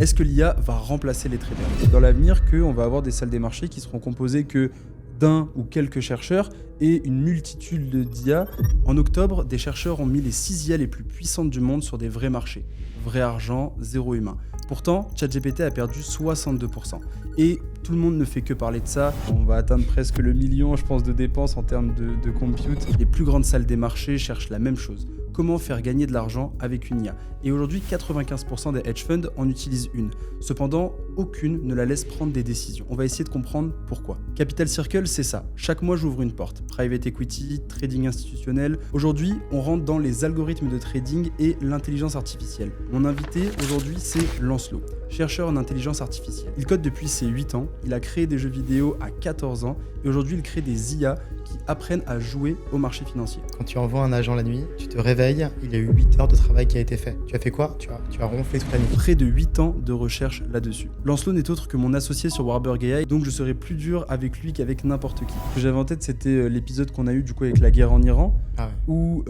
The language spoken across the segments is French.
Est-ce que l'IA va remplacer les traders? Dans l'avenir, on va avoir des salles des marchés qui seront composées que d'un ou quelques chercheurs et une multitude d'IA. En octobre, des chercheurs ont mis les 6 IA les plus puissantes du monde sur des vrais marchés. Vrai argent, zéro humain. Pourtant, ChatGPT a perdu 62%. Et tout le monde ne fait que parler de ça. On va atteindre presque le million, je pense, de dépenses en termes de compute. Les plus grandes salles des marchés cherchent la même chose. Comment faire gagner de l'argent avec une IA. Et aujourd'hui, 95% des hedge funds en utilisent une. Cependant, aucune ne la laisse prendre des décisions. On va essayer de comprendre pourquoi. Capital Circle, c'est ça. Chaque mois, j'ouvre une porte. Private equity, trading institutionnel. Aujourd'hui, on rentre dans les algorithmes de trading et l'intelligence artificielle. Mon invité aujourd'hui, c'est Lancelot, chercheur en intelligence artificielle. Il code depuis ses 8 ans, il a créé des jeux vidéo à 14 ans et aujourd'hui, il crée des IA qui apprennent à jouer au marché financier. Quand tu envoies un agent la nuit, tu te réveilles, il y a eu 8 heures de travail qui a été fait. Tu as fait quoi ? Tu as ronflé toute la nuit. Près de 8 ans de recherche là-dessus. Lancelot n'est autre que mon associé sur Warburg AI, donc je serai plus dur avec lui qu'avec n'importe qui. Ce que j'avais en tête, c'était l'épisode qu'on a eu du coup avec la guerre en Iran, où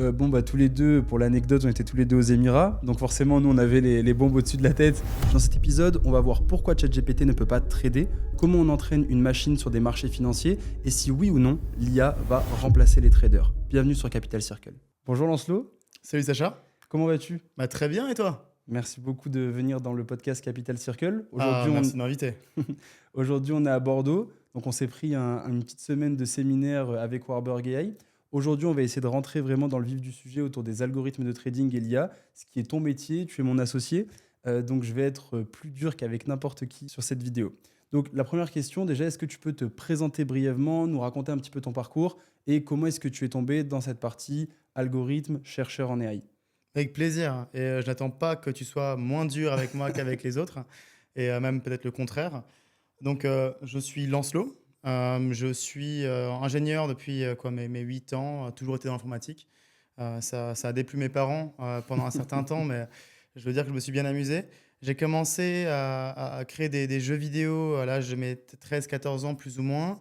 tous les deux, pour l'anecdote, on était tous les deux aux Émirats, donc forcément nous on avait les bombes au-dessus de la tête. Dans cet épisode, on va voir pourquoi ChatGPT ne peut pas trader, comment on entraîne une machine sur des marchés financiers, et si oui ou non, l'IA va remplacer les traders. Bienvenue sur Capital Circle. Bonjour Lancelot. Salut Sacha. Comment vas-tu ? Très bien, et toi ? Merci beaucoup de venir dans le podcast Capital Circle. Merci de m'inviter. Aujourd'hui, on est à Bordeaux. Donc, on s'est pris une petite semaine de séminaire avec Warburg AI. Aujourd'hui, on va essayer de rentrer vraiment dans le vif du sujet autour des algorithmes de trading et l'IA, ce qui est ton métier. Tu es mon associé. Donc, je vais être plus dur qu'avec n'importe qui sur cette vidéo. Donc, la première question, déjà, est-ce que tu peux te présenter brièvement, nous raconter un petit peu ton parcours et comment est-ce que tu es tombé dans cette partie algorithme, chercheur en AI ? Avec plaisir. Et je n'attends pas que tu sois moins dur avec moi qu'avec les autres, et même peut-être le contraire. Donc, je suis Lancelot. Je suis ingénieur depuis mes 8 ans, toujours été dans l'informatique. Ça a déplu mes parents pendant un certain temps, mais je veux dire que je me suis bien amusé. J'ai commencé à créer des jeux vidéo à l'âge de mes 13-14 ans, plus ou moins.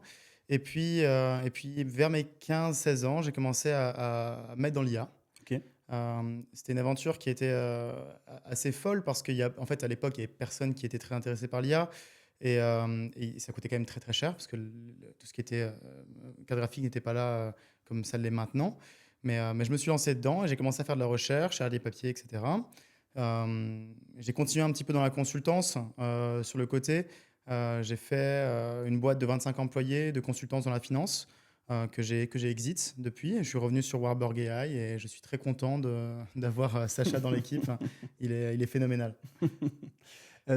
Et puis vers mes 15-16 ans, j'ai commencé à mettre dans l'IA. Ok. C'était une aventure qui était assez folle parce qu'en fait, à l'époque, il n'y avait personne qui était très intéressé par l'IA. Et ça coûtait quand même très très cher parce que tout ce qui était carte graphique n'était pas là comme ça l'est maintenant. Mais je me suis lancé dedans et j'ai commencé à faire de la recherche, à lire des papiers, etc. J'ai continué un petit peu dans la consultance sur le côté. J'ai fait une boîte de 25 employés de consultance dans la finance que j'ai exit depuis. Je suis revenu sur Warburg AI et je suis très content d'avoir Sacha dans l'équipe. Il est phénoménal.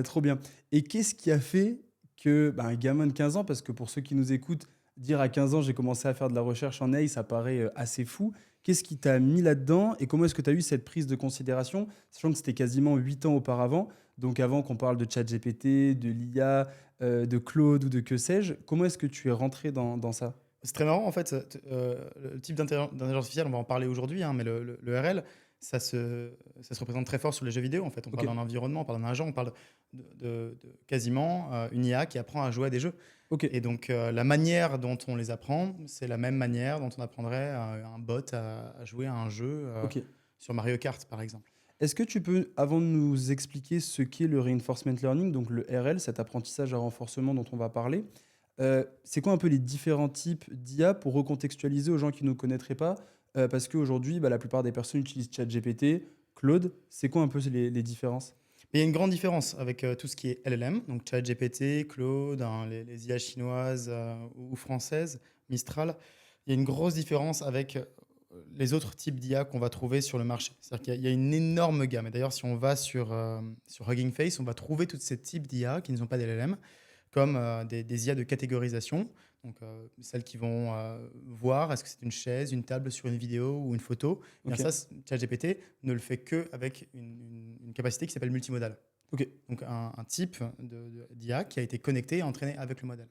Trop bien. Et qu'est-ce qui a fait que un gamin de 15 ans, parce que pour ceux qui nous écoutent, dire à 15 ans j'ai commencé à faire de la recherche en AI, ça paraît assez fou. Qu'est-ce qui t'a mis là-dedans et comment est-ce que tu as eu cette prise de considération, sachant que c'était quasiment 8 ans auparavant, donc avant qu'on parle de ChatGPT, de l'IA, de Claude ou de que sais-je, comment est-ce que tu es rentré dans ça ? C'est très marrant en fait. Le type d'intelligence artificielle, on va en parler aujourd'hui, mais le RL, ça se représente très fort sur les jeux vidéo. En fait, on parle d'un environnement, on parle d'un agent, on parle de quasiment une IA qui apprend à jouer à des jeux. Ok. Et donc la manière dont on les apprend, c'est la même manière dont on apprendrait à un bot à jouer à un jeu sur Mario Kart par exemple. Est-ce que tu peux, avant de nous expliquer ce qu'est le reinforcement learning, donc le RL, cet apprentissage à renforcement dont on va parler, c'est quoi un peu les différents types d'IA pour recontextualiser aux gens qui ne nous connaîtraient pas parce qu'aujourd'hui, la plupart des personnes utilisent ChatGPT, Claude. C'est quoi un peu les différences ? Il y a une grande différence avec tout ce qui est LLM, donc ChatGPT, Claude, les IA chinoises ou françaises, Mistral. Il y a une grosse différence avec les autres types d'IA qu'on va trouver sur le marché. C'est-à-dire qu'il y a une énorme gamme. Et d'ailleurs, si on va sur Hugging Face, on va trouver tous ces types d'IA qui ne sont pas des LLM, comme des IA de catégorisation, donc celles qui vont voir est-ce que c'est une chaise, une table sur une vidéo ou une photo. Ok. Bien ça, ChatGPT ne le fait qu'avec une capacité qui s'appelle multimodal. Ok. Donc un type d'IA qui a été connecté et entraîné avec le modèle.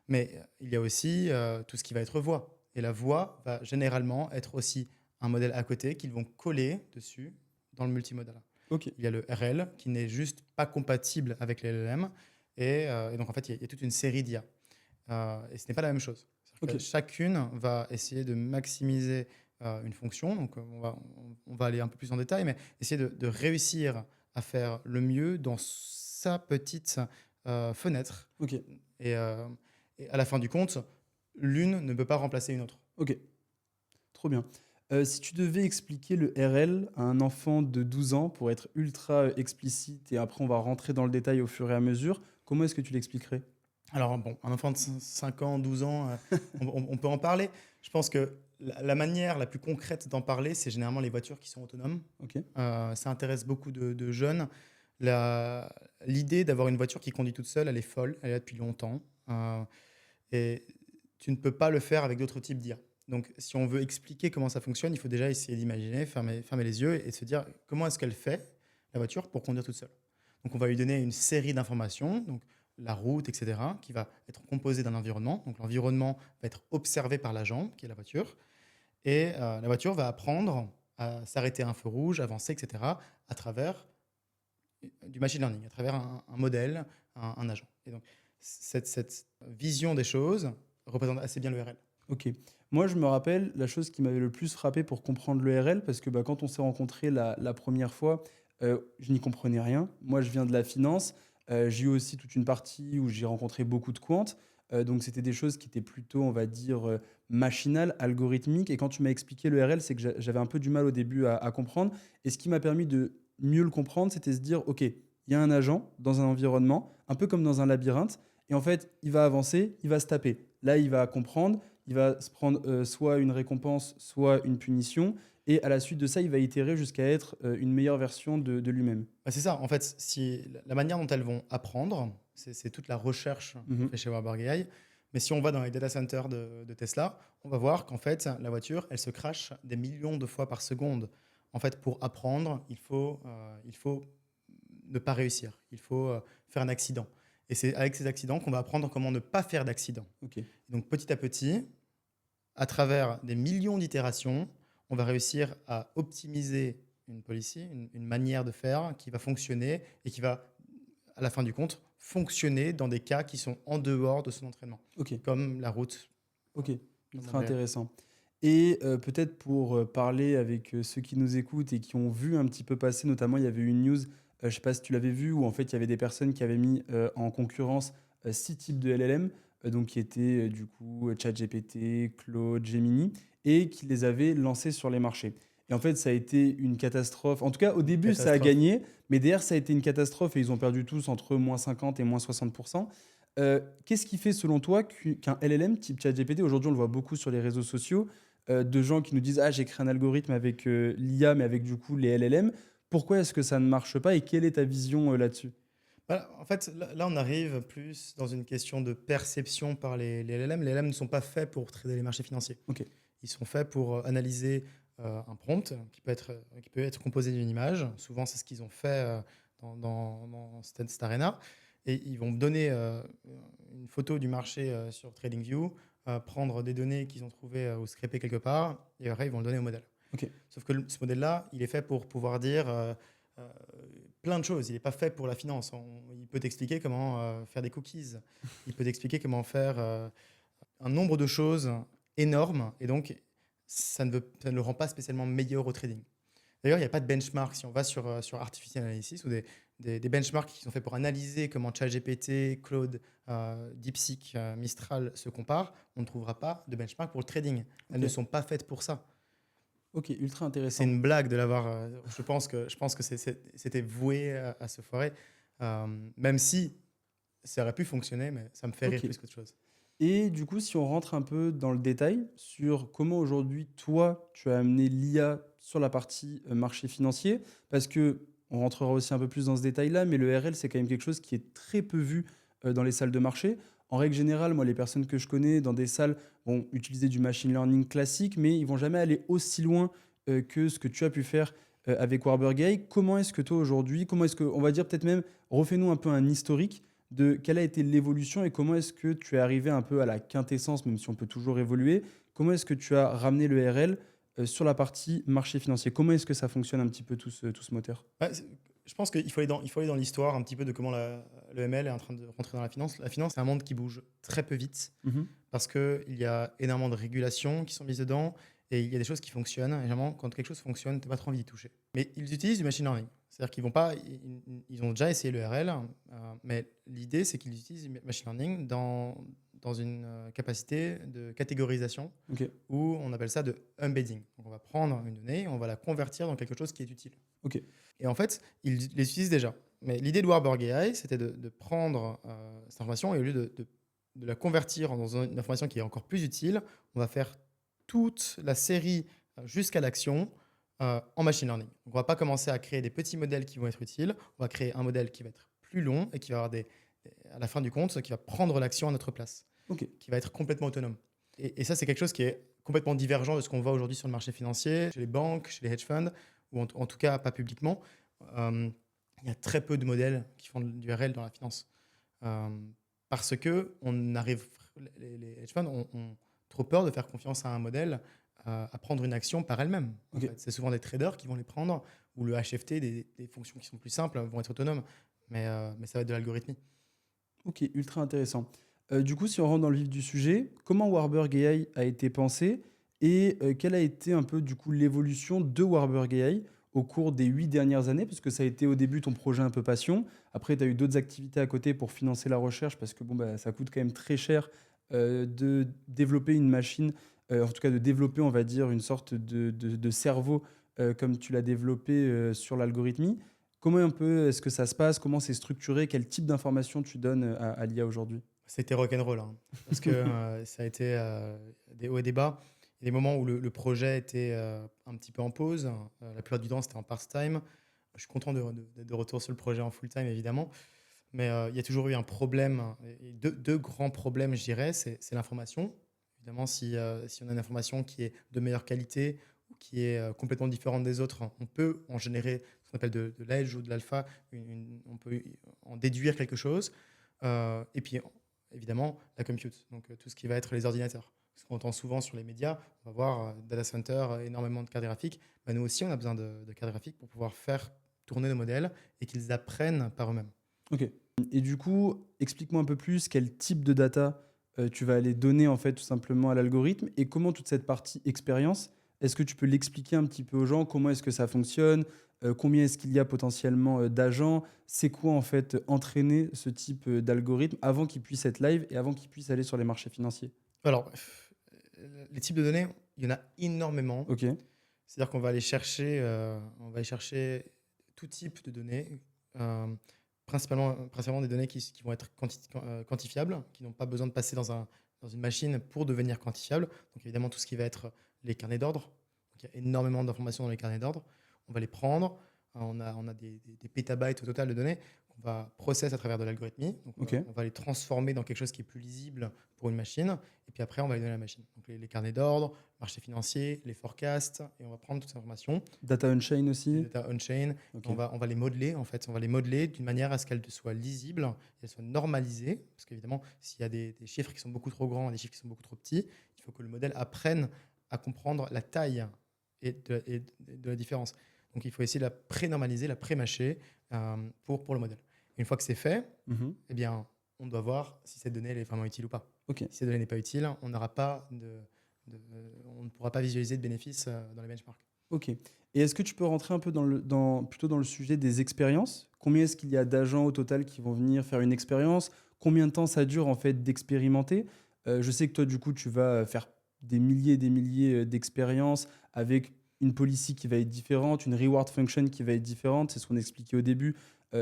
Mais il y a aussi tout ce qui va être voix. Et la voix va généralement être aussi un modèle à côté qu'ils vont coller dessus dans le multimodal. Ok. Il y a le RL qui n'est juste pas compatible avec les LLM. Et donc, en fait, il y a toute une série d'IA. Et ce n'est pas la même chose. Ok. Chacune va essayer de maximiser une fonction. Donc, on va aller un peu plus en détail, mais essayer de réussir à faire le mieux dans sa petite fenêtre. Ok, Et, et à la fin du compte, l'une ne peut pas remplacer une autre. ok, trop bien. Si tu devais expliquer le RL à un enfant de 12 ans pour être ultra explicite et après on va rentrer dans le détail au fur et à mesure, comment est-ce que tu l'expliquerais? Alors, bon, un enfant de 5 ans, 12 ans, on peut en parler. Je pense que la manière la plus concrète d'en parler, c'est généralement les voitures qui sont autonomes. Ok, Ça intéresse beaucoup de jeunes. L'idée d'avoir une voiture qui conduit toute seule, elle est folle, elle est là depuis longtemps. Et tu ne peux pas le faire avec d'autres types d'IA. Donc, si on veut expliquer comment ça fonctionne, il faut déjà essayer d'imaginer, fermer les yeux et se dire comment est-ce qu'elle fait, la voiture, pour conduire toute seule. Donc, on va lui donner une série d'informations, donc la route, etc., qui va être composée d'un environnement. Donc, l'environnement va être observé par l'agent, qui est la voiture, et la voiture va apprendre à s'arrêter à un feu rouge, avancer, etc., à travers du machine learning, à travers un modèle, un agent. Et donc, cette vision des choses représente assez bien le RL. ok. Moi, je me rappelle la chose qui m'avait le plus frappé pour comprendre le RL, parce que bah, quand on s'est rencontrés la première fois, je n'y comprenais rien. Moi, je viens de la finance. J'ai eu aussi toute une partie où j'ai rencontré beaucoup de quants. Donc, c'était des choses qui étaient plutôt, on va dire, machinales, algorithmiques. Et quand tu m'as expliqué le RL, c'est que j'avais un peu du mal au début à comprendre. Et ce qui m'a permis de mieux le comprendre, c'était se dire, OK, il y a un agent dans un environnement, un peu comme dans un labyrinthe. Et en fait, il va avancer, il va se taper. Là, il va comprendre, il va se prendre soit une récompense, soit une punition. Et à la suite de ça, il va itérer jusqu'à être une meilleure version de lui-même. Bah, c'est ça, en fait, si, la manière dont elles vont apprendre, c'est toute la recherche qu'on Mhm. fait chez Warburg AI. Mais si on va dans les data centers de Tesla, on va voir qu'en fait, la voiture, elle se crache des millions de fois par seconde. En fait, pour apprendre, il faut ne pas réussir. Il faut faire un accident. Et c'est avec ces accidents qu'on va apprendre comment ne pas faire d'accident. Ok, Donc, petit à petit, à travers des millions d'itérations, on va réussir à optimiser une policy, une manière de faire qui va fonctionner et qui va, à la fin du compte, fonctionner dans des cas qui sont en dehors de son entraînement, ok, comme la route ok. dans le Ultra monde réel. intéressant. Et peut-être pour parler avec ceux qui nous écoutent et qui ont vu un petit peu passer, notamment il y avait une news, je ne sais pas si tu l'avais vu, où en fait il y avait des personnes qui avaient mis en concurrence 6 types de LLM, donc qui étaient du coup ChatGPT, Claude, Gemini, et qui les avaient lancés sur les marchés. Et en fait ça a été une catastrophe. En tout cas au début ça a Catastrophe. gagné, mais derrière ça a été une catastrophe et ils ont perdu tous entre moins 50 et moins 60%. Qu'est-ce qui fait selon toi qu'un LLM type ChatGPT, aujourd'hui on le voit beaucoup sur les réseaux sociaux, de gens qui nous disent ah j'ai créé un algorithme avec l'IA mais avec du coup les LLM, pourquoi est-ce que ça ne marche pas et quelle est ta vision là-dessus? Voilà, en fait, là, on arrive plus dans une question de perception par les LLM. Les LLM ne sont pas faits pour trader les marchés financiers. Ok, Ils sont faits pour analyser un prompt qui peut être composé d'une image. Souvent, c'est ce qu'ils ont fait dans cette arena. Et ils vont me donner une photo du marché sur TradingView, prendre des données qu'ils ont trouvées ou scrapées quelque part, et après, ils vont le donner au modèle. ok, Sauf que ce modèle-là, il est fait pour pouvoir dire euh, plein de choses. Il n'est pas fait pour la finance. Il peut t'expliquer comment faire des cookies. Il peut t'expliquer comment faire un nombre de choses énormes. Et donc, ça ne le rend pas spécialement meilleur au trading. D'ailleurs, il n'y a pas de benchmark. Si on va sur Artificial Analysis ou des benchmarks qui sont faits pour analyser comment ChatGPT, Claude, DeepSeek, Mistral se comparent, on ne trouvera pas de benchmark pour le trading. Elles ok, ne sont pas faites pour ça. ok, ultra C'est intéressant. une blague de l'avoir. Je pense que c'était voué à se foirer. Même si ça aurait pu fonctionner, mais ça me fait rire Ok. plus qu'autre chose. Et du coup, si on rentre un peu dans le détail sur comment aujourd'hui, toi, tu as amené l'IA sur la partie marché financier, parce que on rentrera aussi un peu plus dans ce détail-là, mais le RL, c'est quand même quelque chose qui est très peu vu dans les salles de marché. En règle générale, moi, les personnes que je connais dans des salles vont utiliser du machine learning classique, mais ils vont jamais aller aussi loin que ce que tu as pu faire avec Warburg AI. Comment est-ce que toi, aujourd'hui, comment est-ce que, on va dire peut-être même, refais-nous un peu un historique de quelle a été l'évolution et comment est-ce que tu es arrivé un peu à la quintessence, même si on peut toujours évoluer, comment est-ce que tu as ramené le RL sur la partie marché financier? Comment est-ce que ça fonctionne un petit peu tout ce moteur? Ouais, je pense qu'il il faut aller dans l'histoire un petit peu de comment le ML est en train de rentrer dans la finance. La finance, c'est un monde qui bouge très peu vite Mhm. parce qu'il y a énormément de régulations qui sont mises dedans et il y a des choses qui fonctionnent. Et généralement, quand quelque chose fonctionne, tu n'as pas trop envie d'y toucher. Mais ils utilisent du machine learning. C'est-à-dire qu'ils vont pas, ils ont déjà essayé le RL, mais l'idée, c'est qu'ils utilisent le machine learning dans une capacité de catégorisation Ok, où on appelle ça de embedding. Donc, on va prendre une donnée, on va la convertir dans quelque chose qui est utile. ok, Et en fait, ils les utilisent déjà. Mais l'idée de Warburg AI, c'était de prendre cette information et au lieu de la convertir dans une information qui est encore plus utile, on va faire toute la série jusqu'à l'action en machine learning. Donc, on va pas commencer à créer des petits modèles qui vont être utiles. On va créer un modèle qui va être plus long et qui va avoir à la fin du compte, qui va prendre l'action à notre place, ok. qui va être complètement autonome. Et ça, c'est quelque chose qui est complètement divergent de ce qu'on voit aujourd'hui sur le marché financier, chez les banques, chez les hedge funds, ou en tout cas pas publiquement. Il y a très peu de modèles qui font du RL dans la finance. Parce que les hedge funds ont trop peur de faire confiance à un modèle à prendre une action par elle-même. En Ok. fait. C'est souvent des traders qui vont les prendre, ou le HFT, des fonctions qui sont plus simples, vont être autonomes. Mais ça va être de l'algorithmie. Ok, ultra intéressant. Du coup, si on rentre dans le vif du sujet, comment Warburg AI a été pensé et quelle a été un peu du coup l'évolution de Warburg AI au cours des 8 dernières années? Parce que ça a été au début ton projet un peu passion. Après, tu as eu d'autres activités à côté pour financer la recherche parce que bon, bah, ça coûte quand même très cher de développer une machine, en tout cas de développer, on va dire, une sorte de cerveau comme tu l'as développé sur l'algorithmie. Comment un peu est-ce que ça se passe? Comment c'est structuré? Quel type d'informations tu donnes à l'IA aujourd'hui? C'était rock'n'roll, hein, parce que ça a été des hauts et des bas. Il y a des moments où le projet était un petit peu en pause. La plupart du temps, c'était en part-time. Je suis content d'être de retour sur le projet en full-time, évidemment. Mais il y a toujours eu un problème, et deux grands problèmes, je dirais. C'est l'information. Évidemment, si on a une information qui est de meilleure qualité ou qui est complètement différente des autres, on peut en générer ce qu'on appelle de l'edge ou de l'alpha. On peut en déduire quelque chose. Et puis, évidemment, la compute, donc tout ce qui va être les ordinateurs. Ce qu'on entend souvent sur les médias, on va voir data center, énormément de cartes graphiques. Bah, nous aussi, on a besoin de cartes graphiques pour pouvoir faire tourner nos modèles et qu'ils apprennent par eux-mêmes. Ok. Et du coup, explique-moi un peu plus quel type de data tu vas aller donner en fait tout simplement à l'algorithme et comment toute cette partie expérience, est-ce que tu peux l'expliquer un petit peu aux gens? Comment est-ce que ça fonctionne? Combien est-ce qu'il y a potentiellement d'agents? C'est quoi en fait entraîner ce type d'algorithme avant qu'il puisse être live et avant qu'il puisse aller sur les marchés financiers? Alors, les types de données, il y en a énormément. Ok, C'est-à-dire qu'on on va aller chercher tout type de données, euh, principalement des données qui vont être quantifiables, qui n'ont pas besoin de passer dans une machine pour devenir quantifiables. Donc évidemment, tout ce qui va être les carnets d'ordre. Donc, il y a énormément d'informations dans les carnets d'ordre. On va les prendre. On a des pétabytes au total de données qu'on va process à travers de l'algorithmie. Donc, ok. on va les transformer dans quelque chose qui est plus lisible pour une machine. Et puis après, on va les donner à la machine. Donc les carnets d'ordre, marché financier, les forecasts, et on va prendre toutes ces informations, Data on-chain les aussi? data on-chain, Ok, on va les modeler en fait, on va les modeler d'une manière à ce qu'elles soient lisibles, qu'elles soient normalisées, parce qu'évidemment, s'il y a des chiffres qui sont beaucoup trop grands, des chiffres qui sont beaucoup trop petits, il faut que le modèle apprenne à comprendre la taille et de la différence. Donc il faut essayer de la pré-normaliser, la pré-mâcher pour le modèle. Une fois que c'est fait, mhm, eh bien, on doit voir si cette donnée elle est vraiment utile ou pas. ok. Si cette donnée n'est pas utile, on n'aura pas on ne pourra pas visualiser de bénéfices dans les benchmarks. Ok. Et est-ce que tu peux rentrer un peu plutôt dans le sujet des expériences? Combien est-ce qu'il y a d'agents au total qui vont venir faire une expérience? Combien de temps ça dure en fait d'expérimenter? Je sais que toi, du coup, tu vas faire des milliers et des milliers d'expériences avec une policy qui va être différente, une reward function qui va être différente. C'est ce qu'on expliquait au début,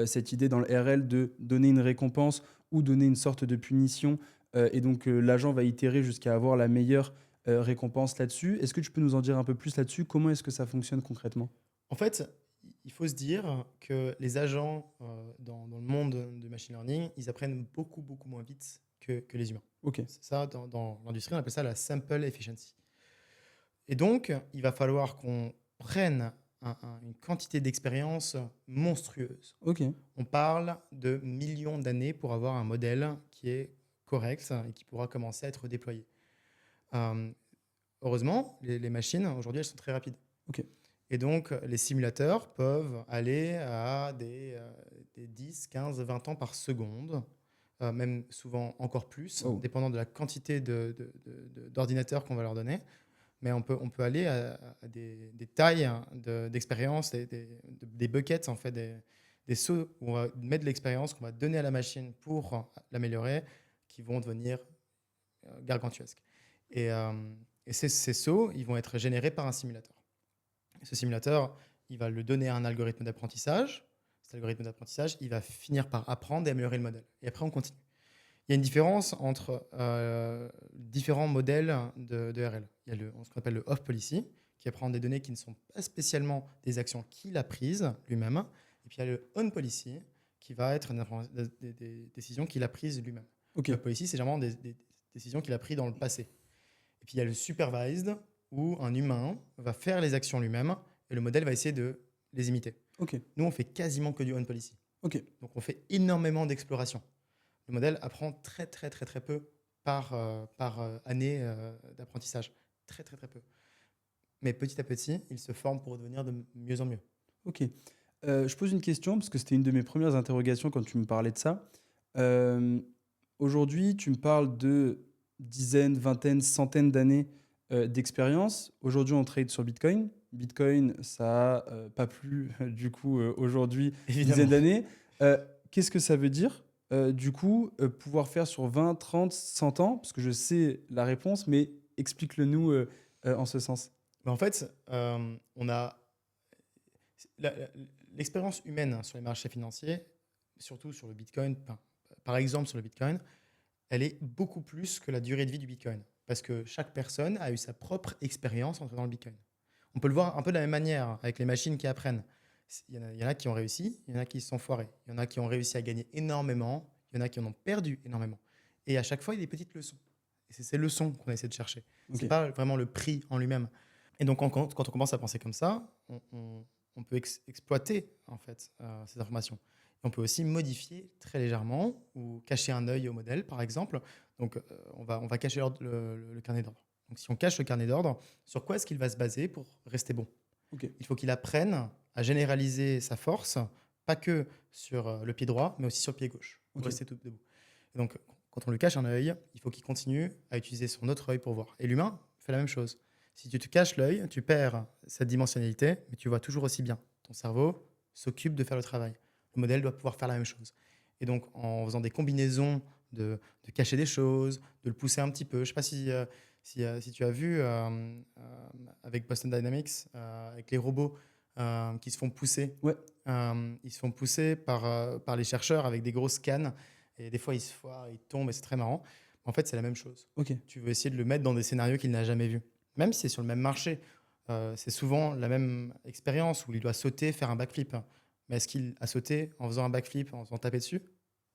cette idée dans le RL de donner une récompense ou donner une sorte de punition. Et donc, l'agent va itérer jusqu'à avoir la meilleure récompense là-dessus. Est-ce que tu peux nous en dire un peu plus là-dessus? Comment est-ce que ça fonctionne concrètement? En fait, il faut se dire que les agents dans le monde du machine learning, ils apprennent beaucoup, beaucoup moins vite que les humains. Ok, C'est ça, dans l'industrie, on appelle ça la sample efficiency. Et donc, il va falloir qu'on prenne une quantité d'expérience monstrueuse. ok, On parle de millions d'années pour avoir un modèle qui est correct et qui pourra commencer à être déployé. Euh, Heureusement, les machines, aujourd'hui, elles sont très rapides. ok. Et donc, les simulateurs peuvent aller à des 10, 15, 20 ans par seconde, même souvent encore plus, Oh, dépendant de la quantité d'ordinateurs qu'on va leur donner. mais on peut aller à des tailles d'expérience, des buckets, en fait, des seaux où on va mettre de l'expérience qu'on va donner à la machine pour l'améliorer, qui vont devenir gargantuesques. Et, euh, et ces sauts, ils vont être générés par un simulateur. Et ce simulateur, il va le donner à un algorithme d'apprentissage. Cet algorithme d'apprentissage, il va finir par apprendre et améliorer le modèle. Et après, on continue. Il y a une différence entre différents modèles de RL. Il y a ce qu'on appelle le off policy, qui apprend des données qui ne sont pas spécialement des actions qu'il a prises lui-même. Et puis il y a le on policy, qui va être des décisions qu'il a prises lui-même. Ok. Le off policy, c'est généralement des décisions qu'il a prises dans le passé. Et puis il y a le supervised, où un humain va faire les actions lui-même et le modèle va essayer de les imiter. Ok. Nous, on fait quasiment que du on policy. Ok. Donc on fait énormément d'exploration. Le modèle apprend très peu par année d'apprentissage. Très peu. Mais petit à petit, il se forme pour devenir de mieux en mieux. Ok. Je pose une question parce que c'était une de mes premières interrogations quand tu me parlais de ça. Euh, Aujourd'hui, tu me parles de dizaines, vingtaines, centaines d'années d'expérience. Aujourd'hui, on trade sur Bitcoin. Bitcoin, ça a pas plus, du coup, aujourd'hui, une Évidemment. dizaine d'années. Euh, Qu'est-ce que ça veut dire, du coup, pouvoir faire sur 20, 30, 100 ans? Parce que je sais la réponse, mais explique-le-nous en ce sens. Mais en fait, on a la- la- l'expérience humaine sur les marchés financiers, surtout sur le Bitcoin, par exemple sur le Bitcoin, elle est beaucoup plus que la durée de vie du Bitcoin. Parce que chaque personne a eu sa propre expérience en entrant dans le Bitcoin. On peut le voir un peu de la même manière avec les machines qui apprennent. Il y en a qui ont réussi, il y en a qui se sont foirés. Il y en a qui ont réussi à gagner énormément, il y en a qui en ont perdu énormément. Et à chaque fois, il y a des petites leçons. Et c'est ces leçons qu'on essaie de chercher. Ce Ok. n'est pas vraiment le prix en lui-même. Et donc, quand on commence à penser comme ça, on peut exploiter en fait, ces informations. Et on peut aussi modifier très légèrement ou cacher un œil au modèle, par exemple. Donc, on va cacher le carnet d'ordre. Donc, si on cache le carnet d'ordre, sur quoi est-ce qu'il va se baser pour rester bon? Ok. Il faut qu'il apprenne à généraliser sa force, pas que sur le pied droit, mais aussi sur le pied gauche, pour Ok. rester tout debout. Et donc, quand on lui cache un œil, il faut qu'il continue à utiliser son autre œil pour voir. Et l'humain fait la même chose. Si tu te caches l'œil, tu perds cette dimensionnalité, mais tu vois toujours aussi bien. Ton cerveau s'occupe de faire le travail. Le modèle doit pouvoir faire la même chose. Et donc, en faisant des combinaisons de cacher des choses, de le pousser un petit peu. Je ne sais pas si tu as vu avec Boston Dynamics, avec les robots qui se font pousser. Ouais. Ils se font pousser par les chercheurs avec des grosses cannes. Et des fois, ils se foirent, ils tombent, et c'est très marrant. En fait, c'est la même chose. Ok. Tu veux essayer de le mettre dans des scénarios qu'il n'a jamais vus. Même si c'est sur le même marché, c'est souvent la même expérience où il doit sauter, faire un backflip. Mais est-ce qu'il a sauté en faisant un backflip, en se faisant taper dessus?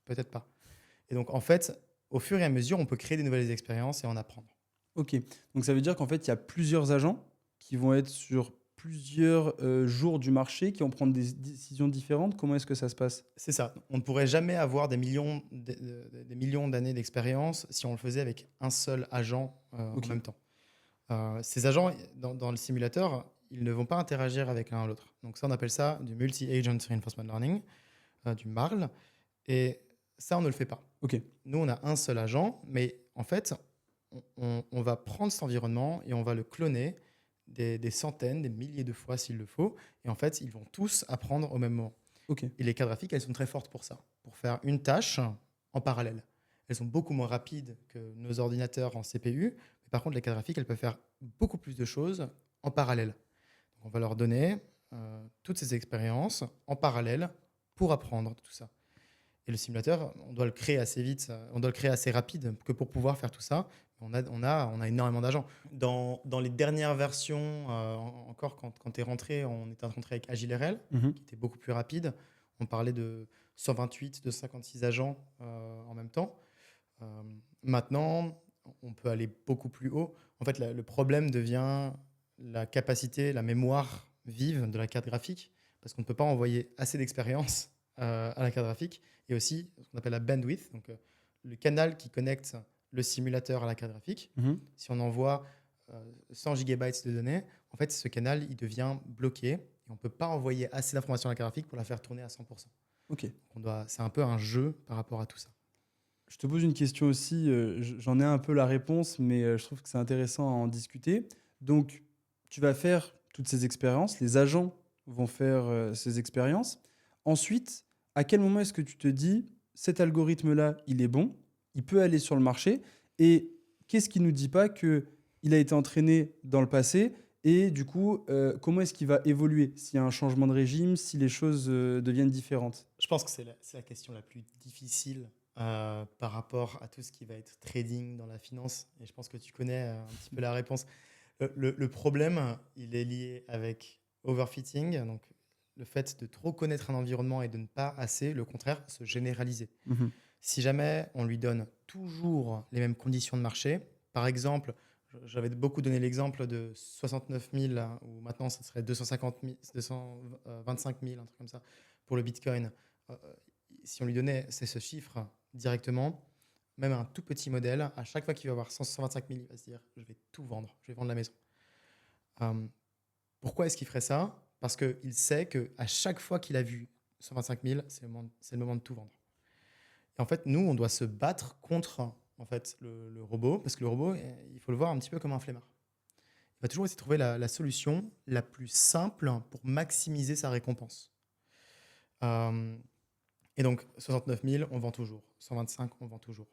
Peut-être pas. Et donc, en fait, au fur et à mesure, on peut créer des nouvelles expériences et en apprendre. Ok. Donc ça veut dire qu'en fait, il y a plusieurs agents qui vont être sur plusieurs jours du marché, qui vont prendre des décisions différentes. Comment est-ce que ça se passe? C'est ça. On ne pourrait jamais avoir des millions d'années d'expérience si on le faisait avec un seul agent Ok. en même temps. Ces agents, dans le simulateur, ils ne vont pas interagir avec l'un l'autre. Donc ça, on appelle ça du Multi-Agent Reinforcement Learning, du MARL. Et ça, on ne le fait pas. Ok. Nous, on a un seul agent, mais en fait, on va prendre cet environnement et on va le cloner des centaines, des milliers de fois s'il le faut. Et en fait, ils vont tous apprendre au même moment. Ok. Et les cartes graphiques, elles sont très fortes pour ça, pour faire une tâche en parallèle. Elles sont beaucoup moins rapides que nos ordinateurs en CPU, mais par contre, les cartes graphiques, elles peuvent faire beaucoup plus de choses en parallèle. Donc, on va leur donner toutes ces expériences en parallèle pour apprendre tout ça. Et le simulateur, on doit le créer assez vite, on doit le créer assez rapide que pour pouvoir faire tout ça. On a énormément d'agents. Dans les dernières versions, encore quand tu es rentré, on était rentré avec AgileRL, Mhm. qui était beaucoup plus rapide. On parlait de 128, de 56 agents en même temps. Maintenant, on peut aller beaucoup plus haut. En fait, le problème devient la capacité, la mémoire vive de la carte graphique, parce qu'on ne peut pas envoyer assez d'expérience à la carte graphique, et aussi ce qu'on appelle la bandwidth, donc le canal qui connecte le simulateur à la carte graphique. Mhm. Si on envoie 100 gigabytes de données, en fait, ce canal il devient bloqué, et on ne peut pas envoyer assez d'informations à la carte graphique pour la faire tourner à 100%. Ok. C'est un peu un jeu par rapport à tout ça. Je te pose une question aussi, j'en ai un peu la réponse, mais je trouve que c'est intéressant à en discuter. Donc, tu vas faire toutes ces expériences, les agents vont faire ces expériences. Ensuite, à quel moment est-ce que tu te dis, cet algorithme-là, il est bon, il peut aller sur le marché, et qu'est-ce qui ne nous dit pas qu'il a été entraîné dans le passé, et du coup, comment est-ce qu'il va évoluer s'il y a un changement de régime, si les choses deviennent différentes? Je pense que c'est la question la plus difficile par rapport à tout ce qui va être trading dans la finance. Et je pense que tu connais un petit peu la réponse. Le problème, il est lié avec overfitting, donc le fait de trop connaître un environnement et de ne pas assez, le contraire, se généraliser. Mhm. Si jamais on lui donne toujours les mêmes conditions de marché, par exemple, j'avais beaucoup donné l'exemple de 69 000, ou maintenant ça serait 250 000, 225 000, un truc comme ça, pour le Bitcoin. Euh, si on lui donnait ce chiffre directement, même un tout petit modèle, à chaque fois qu'il va avoir 125 000, il va se dire, je vais tout vendre, je vais vendre la maison. Euh, Pourquoi est-ce qu'il ferait ça? Parce qu'il sait qu'à chaque fois qu'il a vu 125 000, c'est le moment de tout vendre. Et en fait, nous, on doit se battre contre en fait, le robot, parce que le robot, il faut le voir un petit peu comme un flemmard. Il va toujours essayer de trouver la solution la plus simple pour maximiser sa récompense. Euh, et donc, 69 000, on vend toujours. 125, on vend toujours.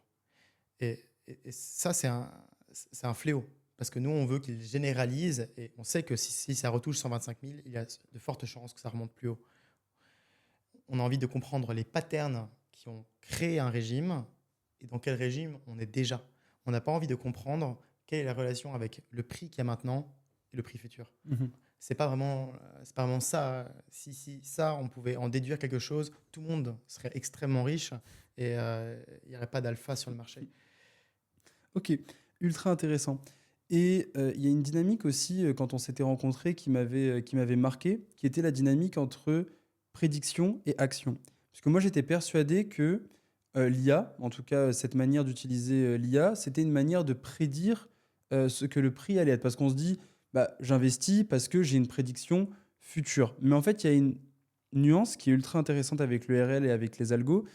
Et ça, c'est un fléau. Parce que nous, on veut qu'il généralise, et on sait que si ça retouche 125 000, il y a de fortes chances que ça remonte plus haut. On a envie de comprendre les patterns qui ont créé un régime et dans quel régime on est déjà. On n'a pas envie de comprendre quelle est la relation avec le prix qu'il y a maintenant et le prix futur. Mhm. C'est pas vraiment ça. Si ça, on pouvait en déduire quelque chose, tout le monde serait extrêmement riche et il n'y aurait pas d'alpha sur le marché. Ok, ultra intéressant. Et il y a une dynamique aussi, quand on s'était rencontrés, qui m'avait marqué, qui était la dynamique entre prédiction et action. Parce que moi, j'étais persuadé que l'IA, en tout cas cette manière d'utiliser l'IA, c'était une manière de prédire ce que le prix allait être. Parce qu'on se dit, bah, j'investis parce que j'ai une prédiction future. Mais en fait, il y a une nuance qui est ultra intéressante avec le RL et avec les algos,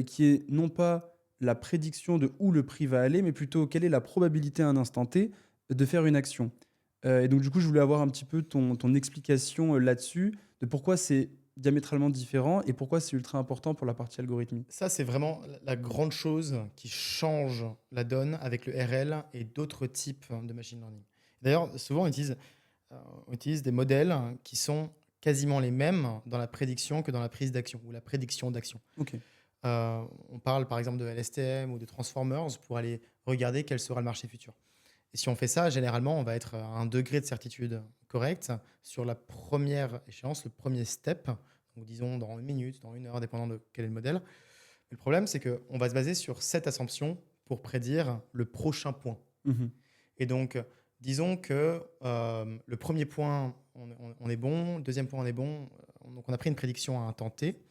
qui est non pas la prédiction de où le prix va aller, mais plutôt quelle est la probabilité à un instant T de faire une action. Et donc, du coup, je voulais avoir un petit peu ton explication là-dessus, de pourquoi c'est diamétralement différent et pourquoi c'est ultra important pour la partie algorithmique. Ça, c'est vraiment la grande chose qui change la donne avec le RL et d'autres types de machine learning. D'ailleurs, souvent, on utilise des modèles qui sont quasiment les mêmes dans la prédiction que dans la prise d'action ou la prédiction d'action. Ok. On parle par exemple de LSTM ou de Transformers pour aller regarder quel sera le marché futur. Et si on fait ça, généralement, on va être à un degré de certitude correct sur la première échéance, le premier step, donc disons dans une minute, dans une heure, dépendant de quel est le modèle. Mais le problème, c'est qu'on va se baser sur cette assumption pour prédire le prochain point. Mhm. Et donc, disons que le premier point, on est bon, le deuxième point, on est bon. Donc, on a pris une prédiction à un temps T.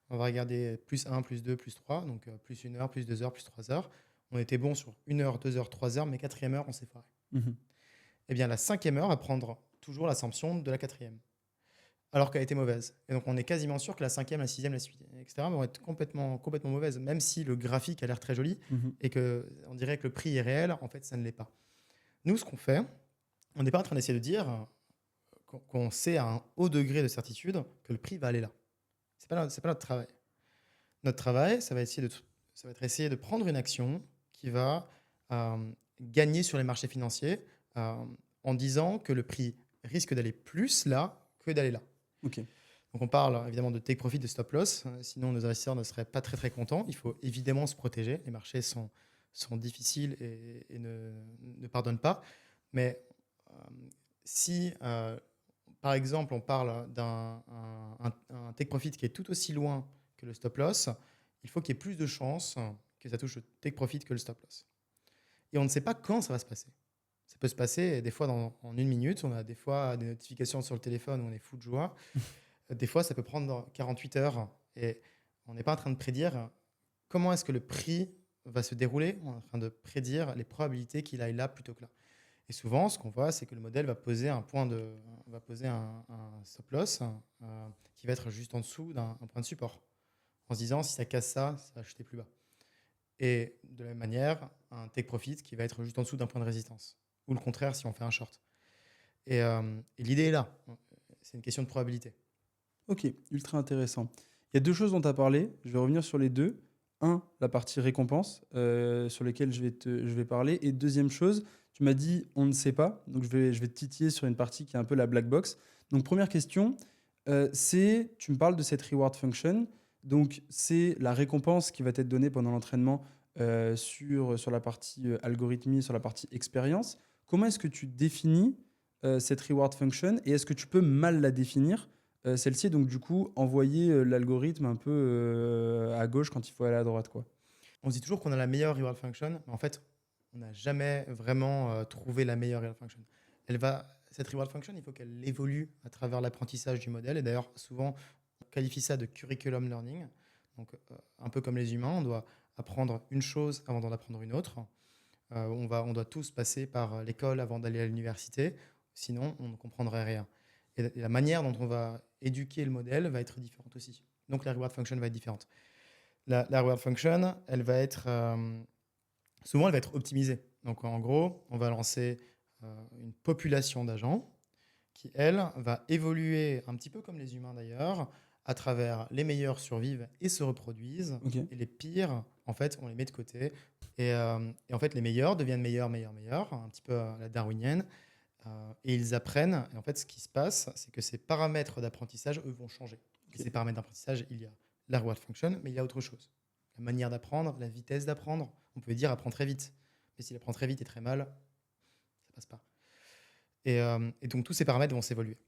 On va regarder plus 1, plus 2, plus 3, donc plus 1 heure, plus 2 heures, plus 3 heures. On était bon sur 1 heure, 2 heures, 3 heures, mais quatrième heure, on s'est foiré. Mhm. Eh bien, la cinquième heure va prendre toujours l'assumption de la quatrième, alors qu'elle était mauvaise. Et donc, on est quasiment sûr que la cinquième, la sixième, la suite, etc., vont être complètement mauvaises, même si le graphique a l'air très joli Mhm. et qu'on dirait que le prix est réel, en fait, ça ne l'est pas. Nous, ce qu'on fait, on n'est pas en train d'essayer de dire qu'on sait à un haut degré de certitude que le prix va aller là. C'est pas notre travail. Notre travail, ça va être essayer de prendre une action qui va gagner sur les marchés financiers euh, en disant que le prix risque d'aller plus là que d'aller là. Ok. Donc on parle évidemment de take profit, de stop loss, sinon nos investisseurs ne seraient pas très très contents. Il faut évidemment se protéger. Les marchés sont difficiles et ne pardonnent pas. Mais euh, si par exemple on parle d'un take profit qui est tout aussi loin que le stop loss, il faut qu'il y ait plus de chances que ça touche le take profit que le stop loss. Et on ne sait pas quand ça va se passer. Ça peut se passer des fois en une minute. On a des fois des notifications sur le téléphone où on est fou de joie. Des fois, ça peut prendre 48 heures. Et on n'est pas en train de prédire comment est-ce que le prix va se dérouler. On est en train de prédire les probabilités qu'il aille là plutôt que là. Et souvent, ce qu'on voit, c'est que le modèle va poser un stop loss qui va être juste en dessous d'un point de support, en se disant si ça casse ça, ça va acheter plus bas. Et de la même manière, un take profit qui va être juste en dessous d'un point de résistance. Ou le contraire si on fait un short. Et l'idée est là. C'est une question de probabilité. Ok, ultra intéressant. Il y a deux choses dont tu as parlé. Je vais revenir sur les deux. Un, la partie récompense, sur lesquelles je vais parler. Et deuxième chose, tu m'as dit on ne sait pas. Donc je vais te titiller sur une partie qui est un peu la black box. Donc première question, tu me parles de cette reward function. Donc c'est la récompense qui va être donnée pendant l'entraînement sur la partie algorithmie, sur la partie expérience. Comment est-ce que tu définis cette reward function et est-ce que tu peux mal la définir celle-ci est donc du coup envoyer l'algorithme un peu à gauche quand il faut aller à droite, quoi. On se dit toujours qu'on a la meilleure reward function, mais en fait, on n'a jamais vraiment trouvé la meilleure reward function. Cette reward function, il faut qu'elle évolue à travers l'apprentissage du modèle. Et d'ailleurs, souvent, on qualifie ça de curriculum learning. Donc, un peu comme les humains, on doit apprendre une chose avant d'en apprendre une autre. On doit tous passer par l'école avant d'aller à l'université, sinon on ne comprendrait rien. Et la manière dont on va éduquer le modèle va être différente aussi. Donc la reward function va être différente. La reward function, souvent elle va être optimisée. Donc en gros, on va lancer une population d'agents qui, elle, va évoluer un petit peu comme les humains d'ailleurs, à travers les meilleurs survivent et se reproduisent, Ok. et les pires, en fait, on les met de côté. Et en fait, les meilleurs deviennent meilleurs, meilleurs, meilleurs, un petit peu à la darwinienne, et ils apprennent. Et en fait, ce qui se passe, c'est que ces paramètres d'apprentissage, eux, vont changer. Et Ok. ces paramètres d'apprentissage, il y a la reward function, mais il y a autre chose. La manière d'apprendre, la vitesse d'apprendre. On peut dire apprend très vite. Mais s'il apprend très vite et très mal, ça passe pas. Et donc, tous ces paramètres vont s'évoluer.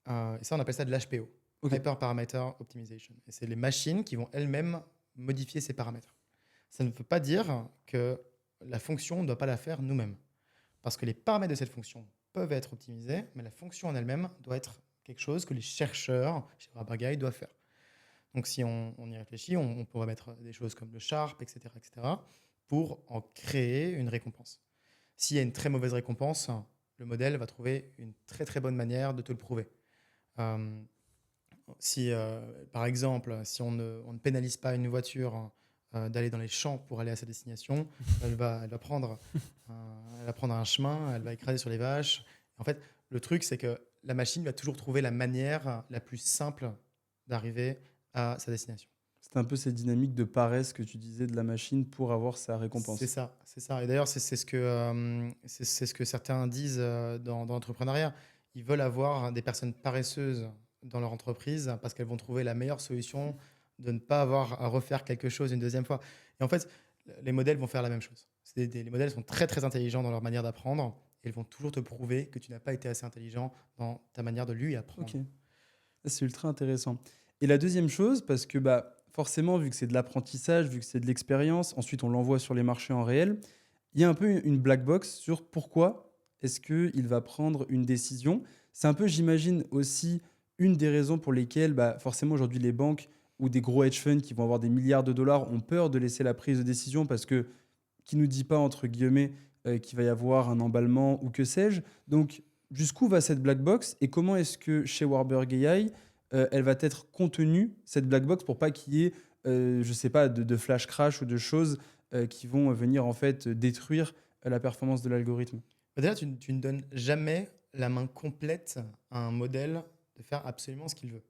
Et ça, on appelle ça de l'HPO. Ok. Hyperparameter Optimization. Et c'est les machines qui vont elles-mêmes modifier ces paramètres. Ça ne veut pas dire que la fonction ne doit pas la faire nous-mêmes. Parce que les paramètres de cette fonction peuvent être optimisés, mais la fonction en elle-même doit être quelque chose que les chercheurs chez Rabagai doivent faire. Donc si on y réfléchit, on pourrait mettre des choses comme le Sharp, etc., pour en créer une récompense. S'il y a une très mauvaise récompense, le modèle va trouver une très très bonne manière de te le prouver. Euh, Par exemple, si on ne pénalise pas une voiture d'aller dans les champs pour aller à sa destination, elle va prendre un chemin, elle va écraser sur les vaches. En fait, le truc, c'est que la machine va toujours trouver la manière la plus simple d'arriver à sa destination. C'est un peu cette dynamique de paresse que tu disais de la machine pour avoir sa C'est récompense. ça, c'est ça. Et d'ailleurs, c'est ce que certains disent dans l'entrepreneuriat. Ils veulent avoir des personnes paresseuses dans leur entreprise parce qu'elles vont trouver la meilleure solution de ne pas avoir à refaire quelque chose une deuxième fois. Et en fait, les modèles vont faire la même chose. Les modèles sont très très intelligents dans leur manière d'apprendre et ils vont toujours te prouver que tu n'as pas été assez intelligent dans ta manière de lui apprendre. Ok. C'est ultra intéressant. Et la deuxième chose, parce que bah, forcément, vu que c'est de l'apprentissage, vu que c'est de l'expérience, ensuite on l'envoie sur les marchés en réel, il y a un peu une black box sur pourquoi est-ce qu'il va prendre une décision. C'est un peu, j'imagine, aussi une des raisons pour lesquelles bah, forcément aujourd'hui les banques ou des gros hedge funds qui vont avoir des milliards de dollars ont peur de laisser la prise de décision parce que qui nous dit pas, entre guillemets, qu'il va y avoir un emballement ou que sais-je. Donc, jusqu'où va cette black box et comment est-ce que chez Warburg AI, elle va être contenue, cette black box, pour pas qu'il y ait, je sais pas, de flash crash ou de choses qui vont venir en fait détruire la performance de l'algorithme. Déjà, tu ne donnes jamais la main complète à un modèle de faire absolument ce qu'il veut.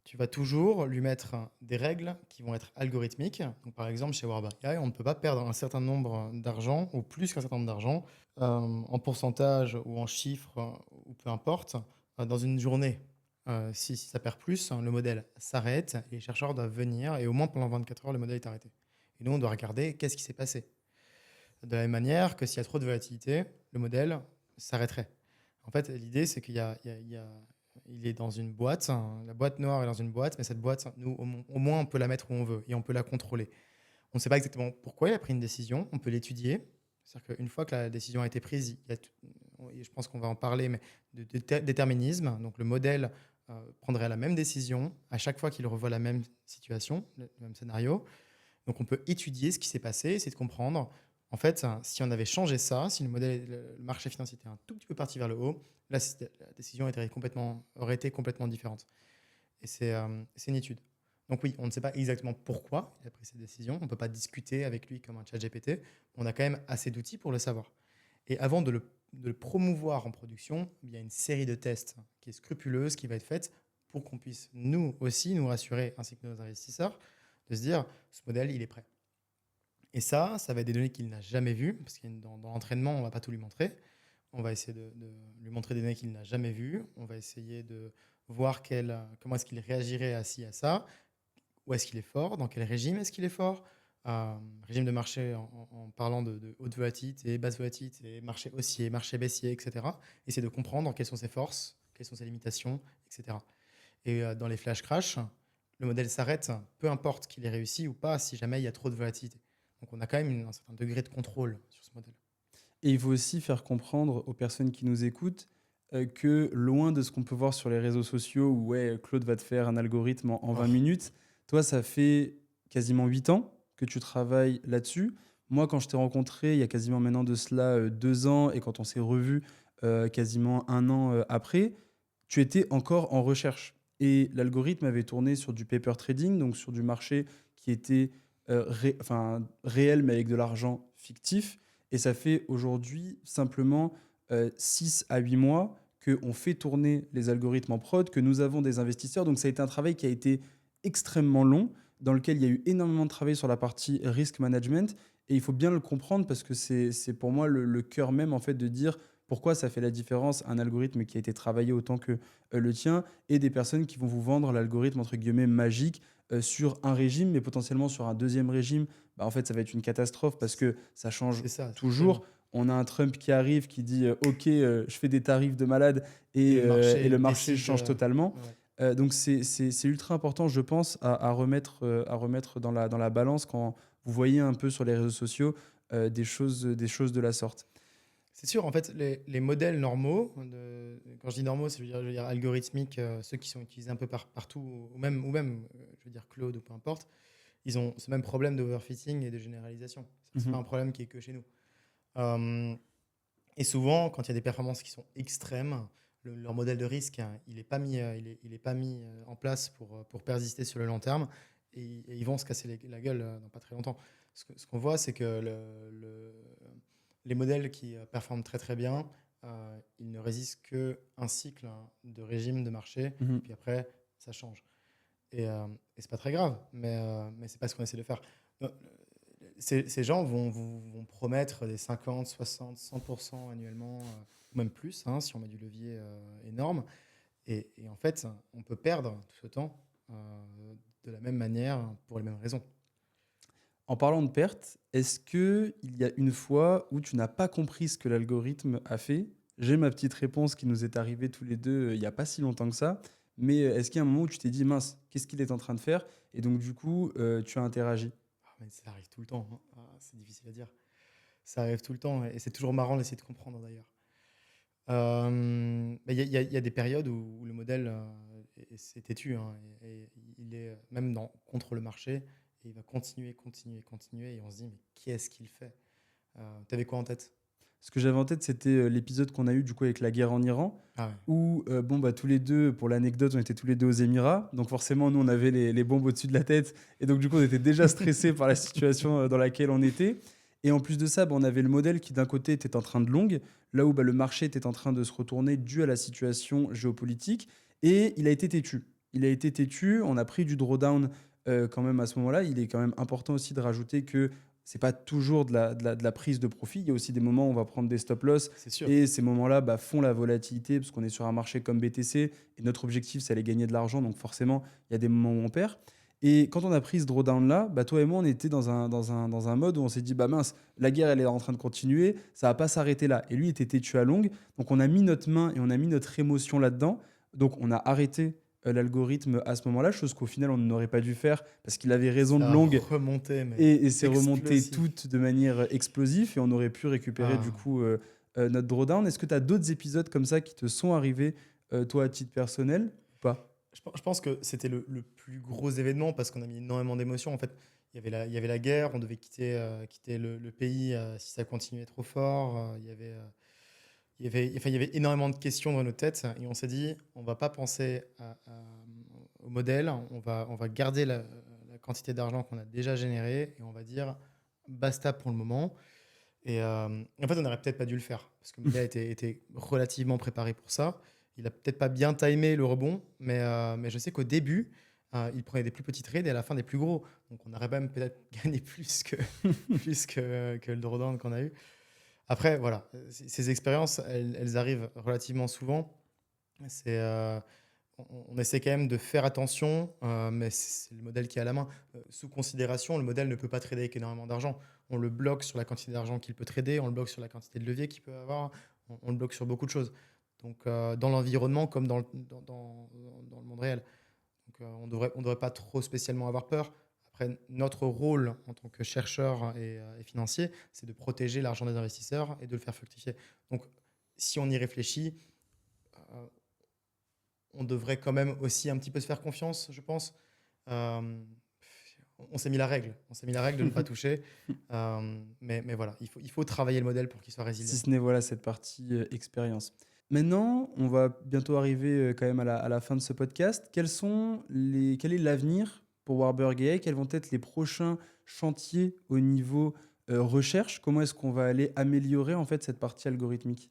Tu vas toujours lui mettre des règles qui vont être algorithmiques. Donc, par exemple, chez Warburg AI, on ne peut pas perdre un certain nombre d'argent ou plus qu'un certain nombre d'argent en pourcentage ou en chiffres ou peu importe dans une journée. Si ça perd plus, le modèle s'arrête et les chercheurs doivent venir et au moins pendant 24 heures, le modèle est arrêté. Et nous, on doit regarder qu'est-ce qui s'est passé. De la même manière que s'il y a trop de volatilité, le modèle s'arrêterait. En fait, l'idée, c'est il est dans une boîte, hein. La boîte noire est dans une boîte, mais cette boîte, nous, au moins, on peut la mettre où on veut et on peut la contrôler. On ne sait pas exactement pourquoi il a pris une décision, on peut l'étudier. C'est-à-dire qu'une fois que la décision a été prise, je pense qu'on va en parler, mais de déterminisme. Donc le modèle prendrait la même décision à chaque fois qu'il revoit la même situation, le même scénario. Donc on peut étudier ce qui s'est passé, essayer de comprendre. En fait, si on avait changé ça, si le marché financier était un tout petit peu parti vers le haut, la décision aurait été complètement différente. Et c'est une étude. Donc oui, on ne sait pas exactement pourquoi il a pris cette décision. On ne peut pas discuter avec lui comme un chat GPT. On a quand même assez d'outils pour le savoir. Et avant de le de le promouvoir en production, il y a une série de tests qui est scrupuleuse, qui va être faite pour qu'on puisse nous aussi nous rassurer, ainsi que nos investisseurs, de se dire ce modèle, il est prêt. Et ça va être des données qu'il n'a jamais vues, parce que dans l'entraînement, on ne va pas tout lui montrer. On va essayer de lui montrer des données qu'il n'a jamais vues. On va essayer de voir comment est-ce qu'il réagirait à ci, à ça. Où est-ce qu'il est fort, dans quel régime est-ce qu'il est fort. Régime de marché en parlant de haute volatilité, basse volatilité, marché haussier, marché baissier, etc. Essayer de comprendre quelles sont ses forces, quelles sont ses limitations, etc. Et dans les flash crash, le modèle s'arrête, peu importe qu'il ait réussi ou pas, si jamais il y a trop de volatilité. Donc on a quand même un certain degré de contrôle sur ce modèle. Et il faut aussi faire comprendre aux personnes qui nous écoutent que loin de ce qu'on peut voir sur les réseaux sociaux où ouais, Claude va te faire un algorithme en 20 Oh, minutes, toi, ça fait quasiment 8 ans que tu travailles là-dessus. Moi, quand je t'ai rencontré, il y a quasiment maintenant de cela 2 ans, et quand on s'est revu quasiment 1 an après, tu étais encore en recherche. Et l'algorithme avait tourné sur du paper trading, donc sur du marché qui était réel, mais avec de l'argent fictif. Et ça fait aujourd'hui simplement 6 à 8 mois qu'on fait tourner les algorithmes en prod, que nous avons des investisseurs. Donc ça a été un travail qui a été extrêmement long, dans lequel il y a eu énormément de travail sur la partie risk management. Et il faut bien le comprendre parce que c'est pour moi le cœur même en fait de dire pourquoi ça fait la différence un algorithme qui a été travaillé autant que le tien et des personnes qui vont vous vendre l'algorithme entre guillemets magique sur un régime, mais potentiellement sur un deuxième régime. Bah, en fait, ça va être une catastrophe parce que ça change c'est ça, toujours. absolument. On a un Trump qui arrive qui dit OK, je fais des tarifs de malade Et le et le marché marché décide. change totalement. Ouais. Donc c'est ultra important, je pense, à remettre dans la balance quand vous voyez un peu sur les réseaux sociaux des choses de la sorte. C'est sûr, en fait, les modèles normaux, quand je dis normaux, je veux dire algorithmiques, ceux qui sont utilisés un peu partout, ou même je veux dire Claude ou peu importe, ils ont ce même problème d'overfitting et de généralisation. C'est pas Mhm. un problème qui est que chez nous. Euh, et souvent, quand il y a des performances qui sont extrêmes, leur modèle de risque, hein, il n'est pas mis, il est pas mis en place pour persister sur le long terme, et ils vont se casser la gueule dans pas très longtemps. Ce qu'on voit, c'est que les modèles qui performent très très bien, ils ne résistent qu'un cycle de régime de marché, Mhm. puis après, ça change. Et c'est pas très grave, mais c'est pas ce qu'on essaie de faire. Euh, ces gens vont promettre des 50, 60, 100% annuellement, ou même plus, hein, si on met du levier énorme. Et en fait, on peut perdre tout ce temps de la même manière pour les mêmes raisons. En parlant de perte, est-ce qu'il y a une fois où tu n'as pas compris ce que l'algorithme a fait? J'ai ma petite réponse qui nous est arrivée tous les deux il n'y a pas si longtemps que ça. Mais est-ce qu'il y a un moment où tu t'es dit, mince, qu'est-ce qu'il est en train de faire? Et donc, du coup, tu as interagi. Ah, mais ça arrive tout le temps, hein. Ah, c'est difficile à dire. Ça arrive tout le temps et c'est toujours marrant d'essayer de comprendre d'ailleurs. Mais il y a des périodes où le modèle s'est têtu, hein, et il est même contre le marché, et il va continuer, continuer, continuer, et on se dit mais qu'est-ce qu'il fait? T'avais quoi en tête? Ce que j'avais en tête, c'était l'épisode qu'on a eu du coup avec la guerre en Iran, Ah ouais. où bon, bah, tous les deux, pour l'anecdote, on était tous les deux aux Émirats. Donc forcément, nous, on avait les bombes au-dessus de la tête. Et donc, du coup, on était déjà stressés par la situation dans laquelle on était. Et en plus de ça, bah, on avait le modèle qui, d'un côté, était en train de long, là où bah, le marché était en train de se retourner dû à la situation géopolitique. Et il a été têtu. Il a été têtu. On a pris du drawdown quand même à ce moment-là. Il est quand même important aussi de rajouter que c'est pas toujours de la prise de profit. Il y a aussi des moments où on va prendre des stop loss C'est sûr. et ces moments-là bah, font la volatilité parce qu'on est sur un marché comme BTC et notre objectif, c'est aller gagner de l'argent. Donc forcément, il y a des moments où on perd. Et quand on a pris ce drawdown-là, bah, toi et moi, on était dans un mode où on s'est dit, bah mince, la guerre, elle est en train de continuer, ça va pas s'arrêter là. Et lui, il était têtu à longue. Donc on a mis notre main et on a mis notre émotion là-dedans. Donc on a arrêté l'algorithme à ce moment-là, chose qu'au final, on n'aurait pas dû faire parce qu'il avait raison de Ça a longue remonté, mais et c'est remonté explosif. toutes de manière explosive et on aurait pu récupérer du Ah. coup notre drawdown. Est-ce que tu as d'autres épisodes comme ça qui te sont arrivés, toi, à titre personnel ou pas? Je pense que c'était le plus gros événement parce qu'on a mis énormément d'émotions. En fait, il y avait la guerre, on devait quitter le pays si ça continuait trop fort. Il y avait énormément de questions dans nos têtes et on s'est dit, on va pas penser au modèle, on va garder la quantité d'argent qu'on a déjà générée et on va dire basta pour le moment. Et en fait, on n'aurait peut-être pas dû le faire parce que Mia était relativement préparé pour ça. Il a peut-être pas bien timé le rebond, mais je sais qu'au début, il prenait des plus petits trades et à la fin des plus gros. Donc on aurait même peut-être gagné plus que le drawdown qu'on a eu. Après, voilà, ces expériences, elles arrivent relativement souvent. C'est, on essaie quand même de faire attention, mais c'est le modèle qui est à la main. Sous considération, le modèle ne peut pas trader avec énormément d'argent. On le bloque sur la quantité d'argent qu'il peut trader, on le bloque sur la quantité de levier qu'il peut avoir, on le bloque sur beaucoup de choses. Donc, dans l'environnement comme dans le monde réel. Donc, on devrait pas trop spécialement avoir peur. Après, notre rôle en tant que chercheur et financier, c'est de protéger l'argent des investisseurs et de le faire fructifier. Donc, si on y réfléchit, euh, on devrait quand même aussi un petit peu se faire confiance, je pense. Euh, on s'est mis la règle. On s'est mis la règle de ne pas toucher. Mais voilà, il faut travailler le modèle pour qu'il soit Si résilient. ce n'est voilà cette partie expérience. Maintenant, on va bientôt arriver quand même à la fin de ce podcast. Quel est l'avenir pour Warburg AI? Quels vont être les prochains chantiers au niveau recherche? Comment est-ce qu'on va aller améliorer en fait cette partie algorithmique?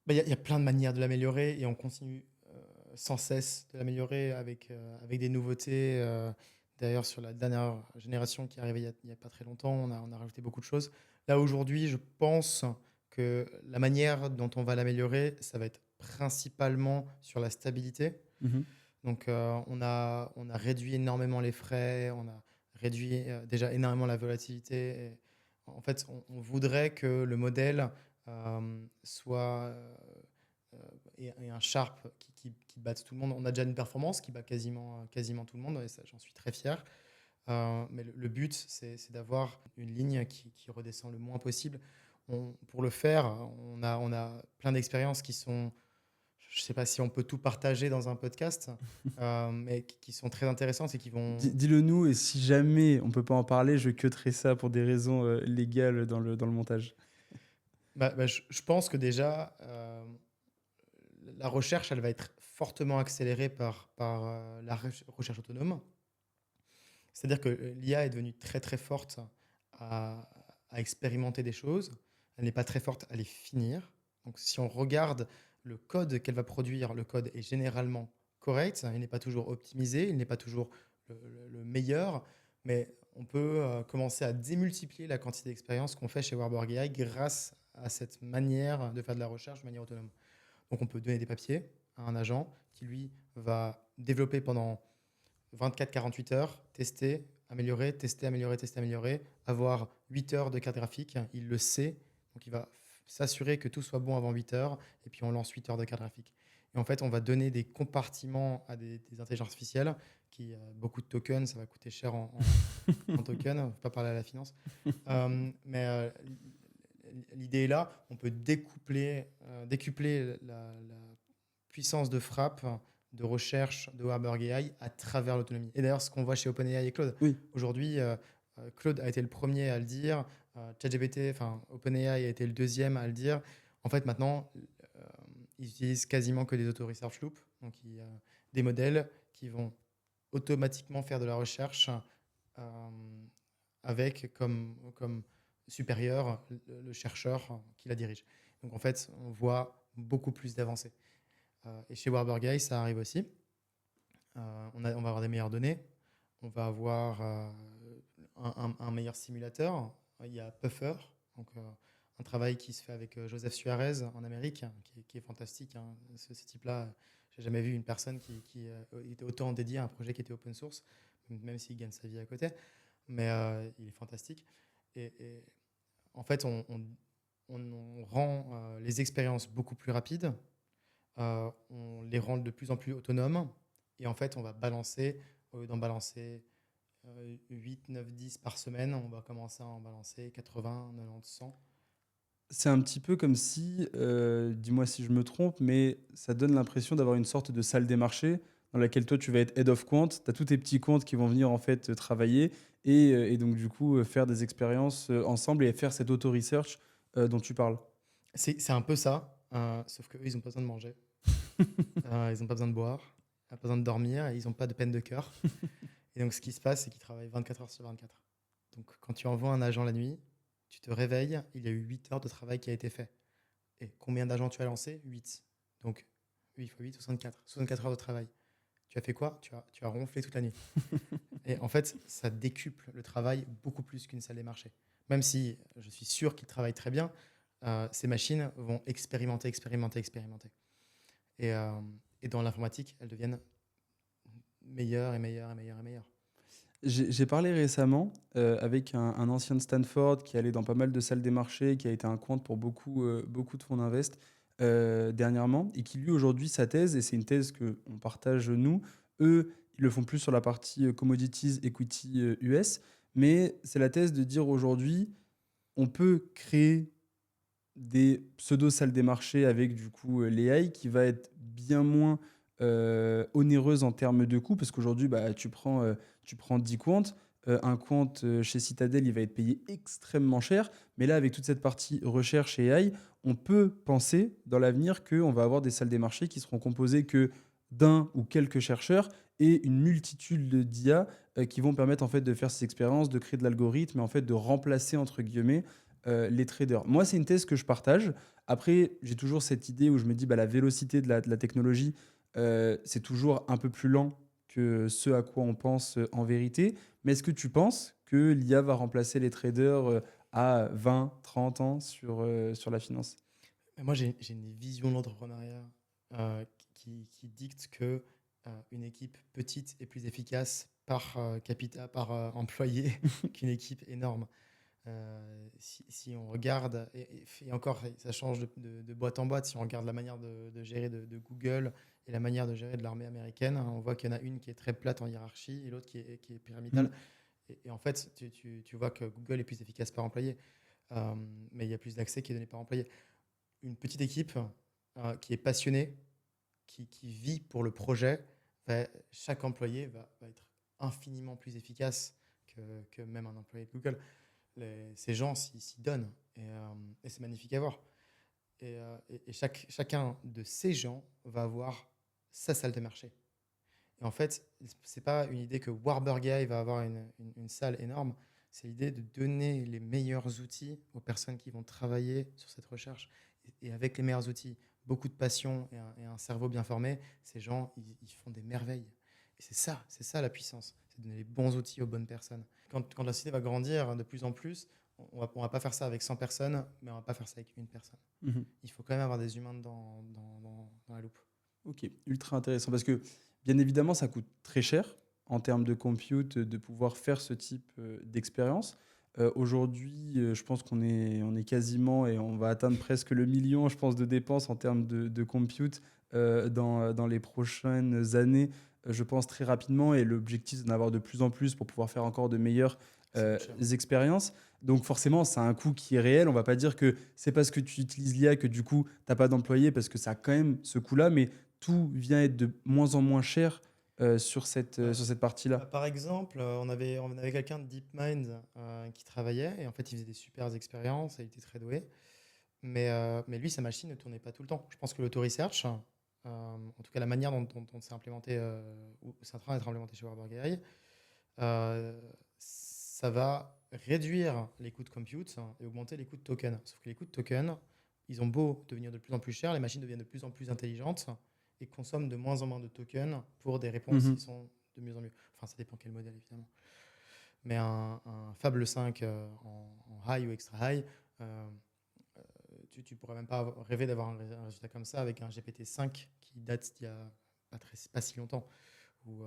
Bah, il y a plein de manières de l'améliorer et on continue sans cesse de l'améliorer avec des nouveautés. D'ailleurs, sur la dernière génération qui est arrivée il y a pas très longtemps, on a rajouté beaucoup de choses. Là, aujourd'hui, je pense que la manière dont on va l'améliorer, ça va être principalement sur la stabilité. Mhm. Donc, on a réduit énormément les frais, on a réduit déjà énormément la volatilité. Et en fait, on voudrait que le modèle soit et un Sharp qui batte tout le monde. On a déjà une performance qui bat quasiment tout le monde, et ça, j'en suis très fier. Mais le but, c'est d'avoir une ligne qui redescend le moins possible. Pour le faire, on a plein d'expériences qui sont, je ne sais pas si on peut tout partager dans un podcast, mais qui sont très intéressantes et qui vont... Dis-le nous et si jamais on peut pas en parler, je cutterai ça pour des raisons légales dans le montage. Je pense que déjà, la recherche, elle va être fortement accélérée par la recherche autonome. C'est-à-dire que l'IA est devenue très très forte à, à expérimenter des choses. Elle n'est pas très forte à les finir. Donc si on regarde le code qu'elle va produire, le code est généralement correct. Il n'est pas toujours optimisé, il n'est pas toujours le meilleur, mais on peut commencer à démultiplier la quantité d'expérience qu'on fait chez Warburg AI grâce à cette manière de faire de la recherche de manière autonome. Donc on peut donner des papiers à un agent qui, lui, va développer pendant 24-48 heures, tester, améliorer, avoir 8 heures de carte graphique, il le sait, donc il va s'assurer que tout soit bon avant 8 heures, et puis on lance 8 heures de carte graphique. Et en fait, on va donner des compartiments à des intelligences artificielles, beaucoup de tokens, ça va coûter cher en tokens, on ne faut pas parler à la finance. Mais l'idée est là, on peut décupler la puissance de frappe de recherche de Warburg AI à travers l'autonomie. Et d'ailleurs, ce qu'on voit chez OpenAI et Claude. Oui. Aujourd'hui, Claude a été le premier à le dire, ChatGPT, enfin OpenAI a été le deuxième à le dire. En fait, maintenant, ils utilisent quasiment que des auto-research loops, donc il y a des modèles qui vont automatiquement faire de la recherche euh, avec comme supérieur le chercheur qui la dirige. Donc en fait, on voit beaucoup plus d'avancées. Et chez Warburg AI, ça arrive aussi. On va avoir des meilleures données, on va avoir un meilleur simulateur. Il y a Puffer, donc un travail qui se fait avec Joseph Suarez en Amérique, qui est fantastique, hein. Ce type-là, j'ai jamais vu une personne qui était autant dédiée à un projet qui était open source, même s'il gagne sa vie à côté. Mais il est fantastique. Et en fait, on rend les expériences beaucoup plus rapides, on les rend de plus en plus autonomes, et en fait, on va balancer, au lieu d'en balancer 8, 9, 10 par semaine, on va commencer à en balancer 80, 90, 100. C'est un petit peu comme si, dis-moi si je me trompe, mais ça donne l'impression d'avoir une sorte de salle des marchés dans laquelle toi tu vas être head of quant, tu as tous tes petits comptes qui vont venir en fait travailler et donc du coup faire des expériences ensemble et faire cette auto-research dont tu parles. C'est un peu ça, sauf qu'eux, ils n'ont pas besoin de manger, ils n'ont pas besoin de boire, ils n'ont pas besoin de dormir, et ils n'ont pas de peine de cœur. Et donc, ce qui se passe, c'est qu'ils travaillent 24 heures sur 24. Donc, quand tu envoies un agent la nuit, tu te réveilles, il y a eu 8 heures de travail qui a été fait. Et combien d'agents tu as lancé? 8. Donc 8 fois 8, 64. 64 heures de travail. Tu as fait quoi? Tu as ronflé toute la nuit. Et en fait, ça décuple le travail beaucoup plus qu'une salle des marchés. Même si je suis sûr qu'ils travaillent très bien, ces machines vont expérimenter, expérimenter, expérimenter. Et, euh, et dans l'informatique, elles deviennent meilleures et meilleures et meilleures et meilleures. J'ai parlé récemment avec un ancien de Stanford qui allait dans pas mal de salles des marchés, qui a été un quant pour beaucoup de fonds d'invest dernièrement, et qui lui aujourd'hui sa thèse, et c'est une thèse qu'on partage nous, eux ils le font plus sur la partie commodities, equity US, mais c'est la thèse de dire aujourd'hui on peut créer des pseudo-salles des marchés avec du coup l'AI qui va être bien moins onéreuse en termes de coûts parce qu'aujourd'hui bah, tu prends 10 quants, un quant chez Citadel il va être payé extrêmement cher, mais là avec toute cette partie recherche et AI, on peut penser dans l'avenir qu'on va avoir des salles des marchés qui seront composées que d'un ou quelques chercheurs et une multitude d'IA qui vont permettre en fait de faire ces expériences, de créer de l'algorithme et en fait de remplacer entre guillemets les traders. Moi, c'est une thèse que je partage. Après, j'ai toujours cette idée où je me dis bah, la vélocité de la technologie, c'est toujours un peu plus lent que ce à quoi on pense en vérité. Mais est-ce que tu penses que l'IA va remplacer les traders à 20, 30 ans sur la finance? Mais moi, j'ai une vision de l'entrepreneuriat qui dicte que une équipe petite est plus efficace par employé qu'une équipe énorme. Si on regarde, et encore, ça change de boîte en boîte, si on regarde la manière de gérer de Google et la manière de gérer de l'armée américaine, hein, on voit qu'il y en a une qui est très plate en hiérarchie et l'autre qui est Mm. pyramidale. Et en fait, tu vois que Google est plus efficace par employé, euh, mais il y a plus d'accès qui est donné par employé. Une petite équipe qui est passionnée, qui vit pour le projet, chaque employé va être infiniment plus efficace que même un employé de Google. Ces gens s'y donnent et c'est magnifique à voir. Et chacun de ces gens va avoir sa salle de marché. Et en fait, c'est pas une idée que Warburg va avoir une salle énorme, c'est l'idée de donner les meilleurs outils aux personnes qui vont travailler sur cette recherche. Et avec les meilleurs outils, beaucoup de passion et un cerveau bien formé, ces gens, ils font des merveilles. Et c'est ça la puissance, c'est donner les bons outils aux bonnes personnes. Quand la société va grandir de plus en plus, on va pas faire ça avec 100 personnes, mais on va pas faire ça avec une personne. Mhm. Il faut quand même avoir des humains dans la loupe. Ok, ultra intéressant parce que bien évidemment ça coûte très cher en termes de compute de pouvoir faire ce type d'expérience. Aujourd'hui, je pense qu'on est quasiment et on va atteindre presque le million, je pense, de dépenses en termes de compute dans les prochaines années, je pense très rapidement et l'objectif c'est d'en avoir de plus en plus pour pouvoir faire encore de meilleures Ça coûte cher. expériences. Donc forcément, c'est un coût qui est réel. On va pas dire que c'est parce que tu utilises l'IA que du coup, tu n'as pas d'employés parce que ça a quand même ce coût-là, mais tout vient être de moins en moins cher Bah, sur cette partie-là. par exemple, on avait quelqu'un de DeepMind qui travaillait et en fait, il faisait des super expériences et il était très doué. Mais lui, sa machine ne tournait pas tout le temps. Je pense que l'auto-research, en tout cas la manière dont c'est implémenté, ou c'est en train d'être implémenté chez Warburg AI, ça va réduire les coûts de compute et augmenter les coûts de token. Sauf que les coûts de token, ils ont beau devenir de plus en plus chers, les machines deviennent de plus en plus intelligentes et consomment de moins en moins de tokens pour des réponses qui Mhm. sont de mieux en mieux. Enfin, ça dépend quel modèle, évidemment. Mais un Fable 5 en high ou extra high, euh, tu pourrais même pas rêver d'avoir un résultat comme ça avec un GPT-5 qui date d'il y a pas si longtemps ou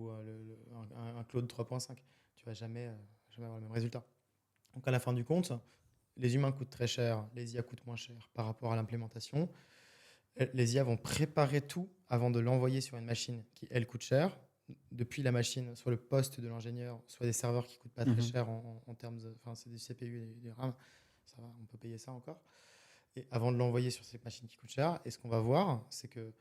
un Claude 3.5. Tu vas jamais avoir le même résultat. Donc à la fin du compte, les humains coûtent très cher, les IA coûtent moins cher par rapport à l'implémentation. Les IA vont préparer tout avant de l'envoyer sur une machine qui, elle, coûte cher. Depuis la machine, soit le poste de l'ingénieur, soit des serveurs qui coûtent pas très Mhm. cher en termes de. Enfin, c'est des CPU et des RAM. Ça va, on peut payer ça encore. Et avant de l'envoyer sur ces machines qui coûtent cher, et ce qu'on va voir, c'est que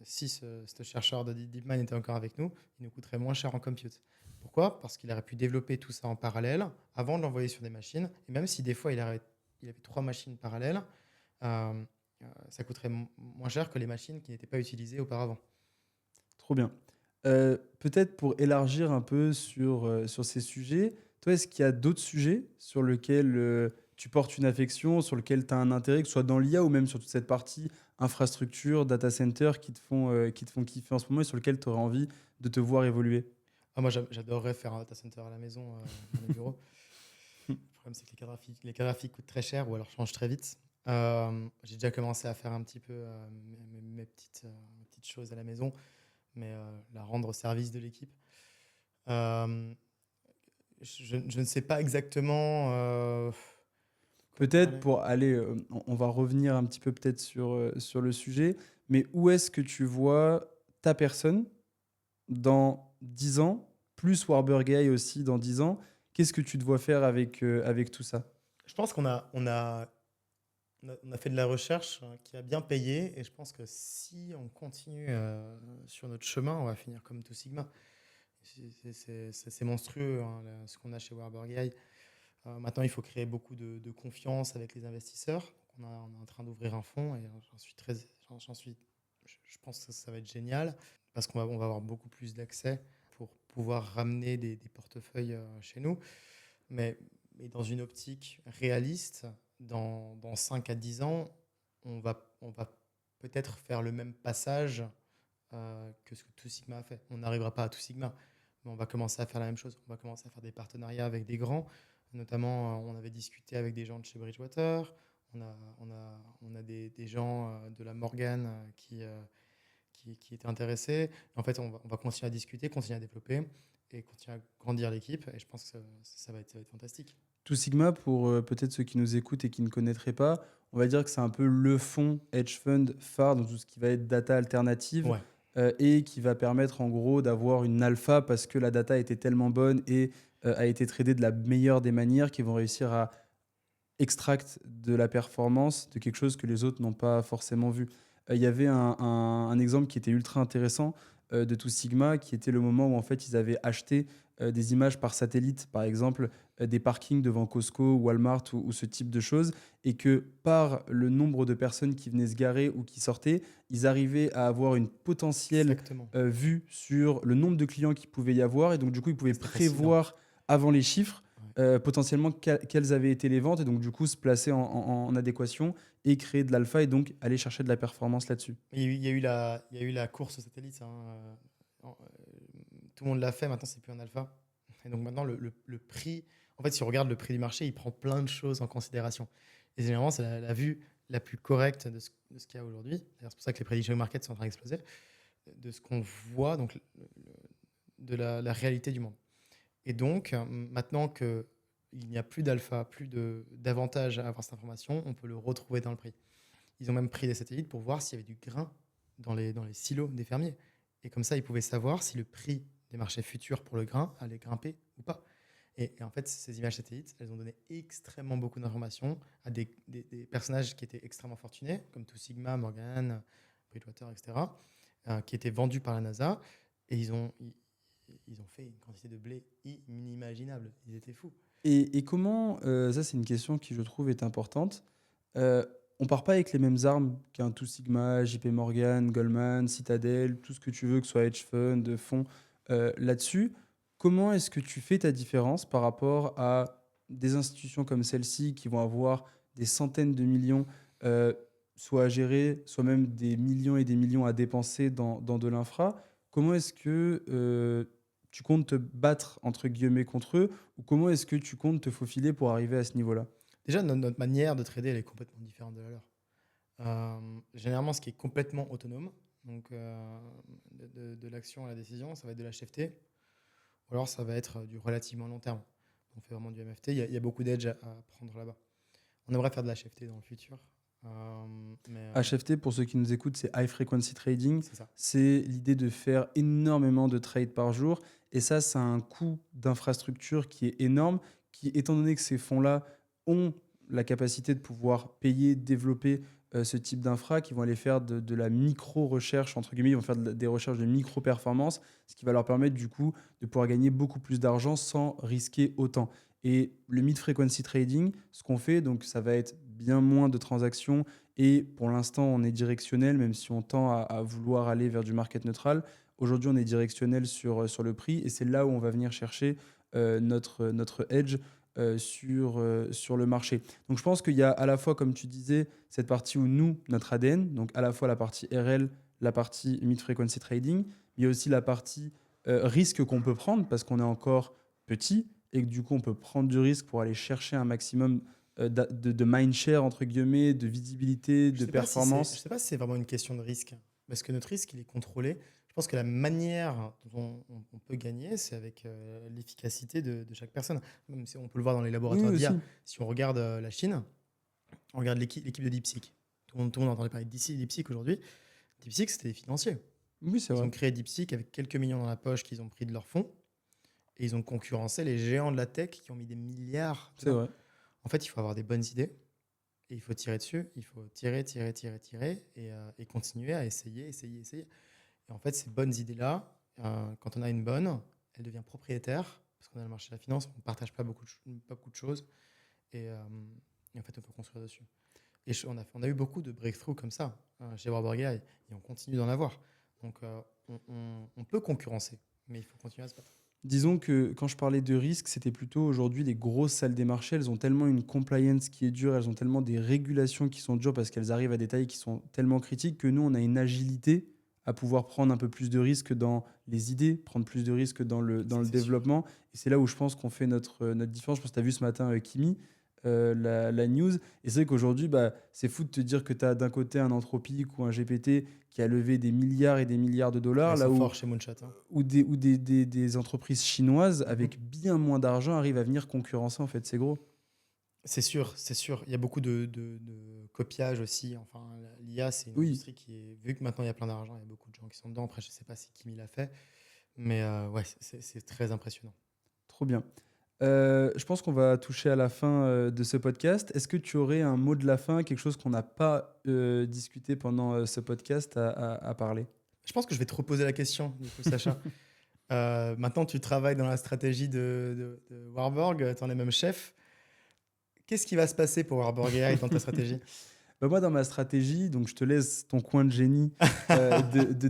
si ce chercheur de DeepMind était encore avec nous, il nous coûterait moins cher en compute. Pourquoi? Parce qu'il aurait pu développer tout ça en parallèle avant de l'envoyer sur des machines. Et même si des fois il avait 3 machines parallèles, euh, ça coûterait moins cher que les machines qui n'étaient pas utilisées auparavant. Trop bien. Peut-être pour élargir un peu sur ces sujets, Toi, est-ce qu'il y a d'autres sujets sur lesquels tu portes une affection, sur lesquels tu as un intérêt, que ce soit dans l'IA ou même sur toute cette partie infrastructure, data center qui te font kiffer en ce moment et sur lesquels tu aurais envie de te voir évoluer? Ah, moi, j'adorerais faire un data center à la maison, dans mes bureaux. Le problème, c'est que les cartes graphiques coûtent très cher ou alors changent très vite. J'ai déjà commencé à faire un petit peu mes petites choses à la maison, mais la rendre au service de l'équipe. Euh, je ne sais pas exactement quoi te Peut-être parler. pour aller, on va revenir un petit peu peut-être sur le sujet, mais où est-ce que tu vois ta personne dans 10 ans, plus Warburg aussi dans 10 ans? Qu'est-ce que tu te vois faire avec tout ça? Je pense qu'on a fait de la recherche qui a bien payé et je pense que si on continue sur notre chemin, on va finir comme tout Sigma. C'est monstrueux hein, ce qu'on a chez Warburg AI. Maintenant, il faut créer beaucoup de confiance avec les investisseurs. Donc, on est en train d'ouvrir un fonds et j'en suis, je pense que ça va être génial parce on va avoir beaucoup plus d'accès pour pouvoir ramener des portefeuilles chez nous. Mais, mais dans une optique réaliste, dans 5 à 10 ans, on va peut-être faire le même passage que ce que Two Sigma a fait. On n'arrivera pas à Two Sigma, mais on va commencer à faire la même chose. On va commencer à faire des partenariats avec des grands. Notamment, on avait discuté avec des gens de chez Bridgewater. On a des gens de la Morgan qui étaient intéressés. En fait, on va continuer à discuter, continuer à développer et continuer à grandir l'équipe. Et je pense que ça va être fantastique. Two Sigma, pour peut-être ceux qui nous écoutent et qui ne connaîtraient pas, on va dire que c'est un peu le fonds hedge fund phare dans tout ce qui va être data alternative Ouais, et qui va permettre en gros d'avoir une alpha parce que la data était tellement bonne et a été tradée de la meilleure des manières qu'ils vont réussir à extract de la performance de quelque chose que les autres n'ont pas forcément vu. Il y avait un exemple qui était ultra intéressant de Two Sigma, qui était le moment où en fait ils avaient acheté des images par satellite, par exemple des parkings devant Costco, Walmart ou ce type de choses, et que par le nombre de personnes qui venaient se garer ou qui sortaient, ils arrivaient à avoir une potentielle exactement. vue sur le nombre de clients qu'il pouvait y avoir, et donc du coup ils pouvaient C'était fascinant. prévoir avant les chiffres Ouais. potentiellement quelles avaient été les ventes et donc du coup se placer en adéquation et créer de l'alpha et donc aller chercher de la performance là-dessus. Il y a eu la course au satellite. Hein, tout le monde l'a fait, maintenant c'est plus un alpha. Et donc maintenant, le prix, en fait, si on regarde le prix du marché, il prend plein de choses en considération. Et généralement, c'est la vue la plus correcte de ce qu'il y a aujourd'hui. D'ailleurs, c'est pour ça que les prediction markets sont en train d'exploser, de ce qu'on voit, donc de la réalité du monde. Et donc, maintenant qu'il n'y a plus d'alpha, d'avantage à avoir cette information, on peut le retrouver dans le prix. Ils ont même pris des satellites pour voir s'il y avait du grain dans les silos des fermiers. Et comme ça, ils pouvaient savoir si le prix des marchés futurs pour le grain allait grimper ou pas. Et en fait, ces images satellites, elles ont donné extrêmement beaucoup d'informations à des personnages qui étaient extrêmement fortunés, comme Two Sigma, Morgan, Bridgewater, etc., qui étaient vendus par la NASA. Et ils ont fait une quantité de blé inimaginable. Ils étaient fous. Et comment, ça c'est une question qui je trouve est importante, euh, on part pas avec les mêmes armes qu'un Two Sigma, JP Morgan, Goldman, Citadel, tout ce que tu veux, que ce soit hedge fund, fonds, là-dessus. Comment est-ce que tu fais ta différence par rapport à des institutions comme celle-ci qui vont avoir des centaines de millions, euh, soit à gérer, soit même des millions et des millions à dépenser dans de l'infra? Comment est-ce que tu comptes te battre, entre guillemets, contre eux, ou comment est-ce que tu comptes te faufiler pour arriver à ce niveau-là? Déjà, notre manière de trader, elle est complètement différente de la leur. Généralement, ce qui est complètement autonome, donc de l'action à la décision, ça va être de l'HFT, ou alors ça va être du relativement long terme. On fait vraiment du MFT, il y a beaucoup d'edge à prendre là-bas. On aimerait faire de l'HFT dans le futur, mais HFT, pour ceux qui nous écoutent, c'est High Frequency Trading. c'est ça. C'est l'idée de faire énormément de trades par jour. Et ça a un coût d'infrastructure qui est énorme, qui, étant donné que ces fonds-là ont la capacité de pouvoir payer, développer ce type d'infra, qui vont aller faire de la micro-recherche, entre guillemets, ils vont faire des recherches de micro-performance, ce qui va leur permettre du coup de pouvoir gagner beaucoup plus d'argent sans risquer autant. Et le mid-frequency trading, ce qu'on fait, donc ça va être bien moins de transactions, et pour l'instant, on est directionnel, même si on tend à vouloir aller vers du market neutral. Aujourd'hui, on est directionnel sur le prix et c'est là où on va venir chercher notre edge sur le marché. Donc je pense qu'il y a à la fois, comme tu disais, cette partie où nous, notre ADN, donc à la fois la partie RL, la partie mid-frequency trading, il y a aussi la partie risque qu'on peut prendre parce qu'on est encore petit et que du coup on peut prendre du risque pour aller chercher un maximum de mindshare, entre guillemets, de visibilité, Je de sais pas si c'est, je performance. sais pas si c'est vraiment une question de risque, parce que notre risque, il est contrôlé. Je pense que la manière dont on peut gagner, c'est avec l'efficacité de chaque personne. Même si on peut le voir dans les Oui, laboratoires d'IA. aussi. Si on regarde la Chine, on regarde l'équipe de DeepSeek. Tout le monde entendait parler de DeepSeek aujourd'hui. DeepSeek, c'était des financiers. Oui, c'est Ils vrai. ont créé DeepSeek avec quelques millions dans la poche qu'ils ont pris de leurs fonds. Et ils ont concurrencé les géants de la tech qui ont mis des milliards C'est dedans. vrai. En fait, il faut avoir des bonnes idées. Et il faut tirer dessus, il faut tirer et continuer à essayer. Et en fait, ces bonnes idées-là, quand on a une bonne, elle devient propriétaire, parce qu'on a le marché de la finance, on ne partage pas beaucoup de choses, et, euh, et en fait, on peut construire dessus. Et on a eu beaucoup de breakthroughs comme ça chez Warburg AI, et on continue d'en avoir. Donc, on peut concurrencer, mais il faut continuer à se battre. Disons que quand je parlais de risque, c'était plutôt aujourd'hui les grosses salles des marchés, elles ont tellement une compliance qui est dure, elles ont tellement des régulations qui sont dures parce qu'elles arrivent à des tailles qui sont tellement critiques que nous, on a une agilité à pouvoir prendre un peu plus de risques dans les idées, prendre plus de risques dans le C'est sûr. développement. Et c'est là où je pense qu'on fait notre différence. Je pense que tu as vu ce matin Kimi, la news. Et c'est vrai qu'aujourd'hui, bah, c'est fou de te dire que tu as d'un côté un Anthropic ou un GPT qui a levé des milliards et des milliards de Ah, dollars, ils là sont où forts chez Moonshot, hein. des entreprises chinoises Mhm. avec bien moins d'argent arrivent à venir concurrencer en fait ces gros. C'est sûr, c'est sûr. Il y a beaucoup de copiage aussi. Enfin, l'IA, c'est une Oui, industrie qui est. Vu que maintenant il y a plein d'argent, il y a beaucoup de gens qui sont dedans. Après, je ne sais pas si Kimi l'a fait. Mais ouais, c'est très impressionnant. trop bien. Je pense qu'on va toucher à la fin de ce podcast. Est-ce que tu aurais un mot de la fin, quelque chose qu'on n'a pas discuté pendant ce podcast à parler? Je pense que je vais te reposer la question, du coup, Sacha. Maintenant, tu travailles dans la stratégie de Warburg, tu en es même chef. Qu'est-ce qui va se passer pour Warburg AI dans ta stratégie? Bah, moi, dans ma stratégie, donc je te laisse ton coin de génie de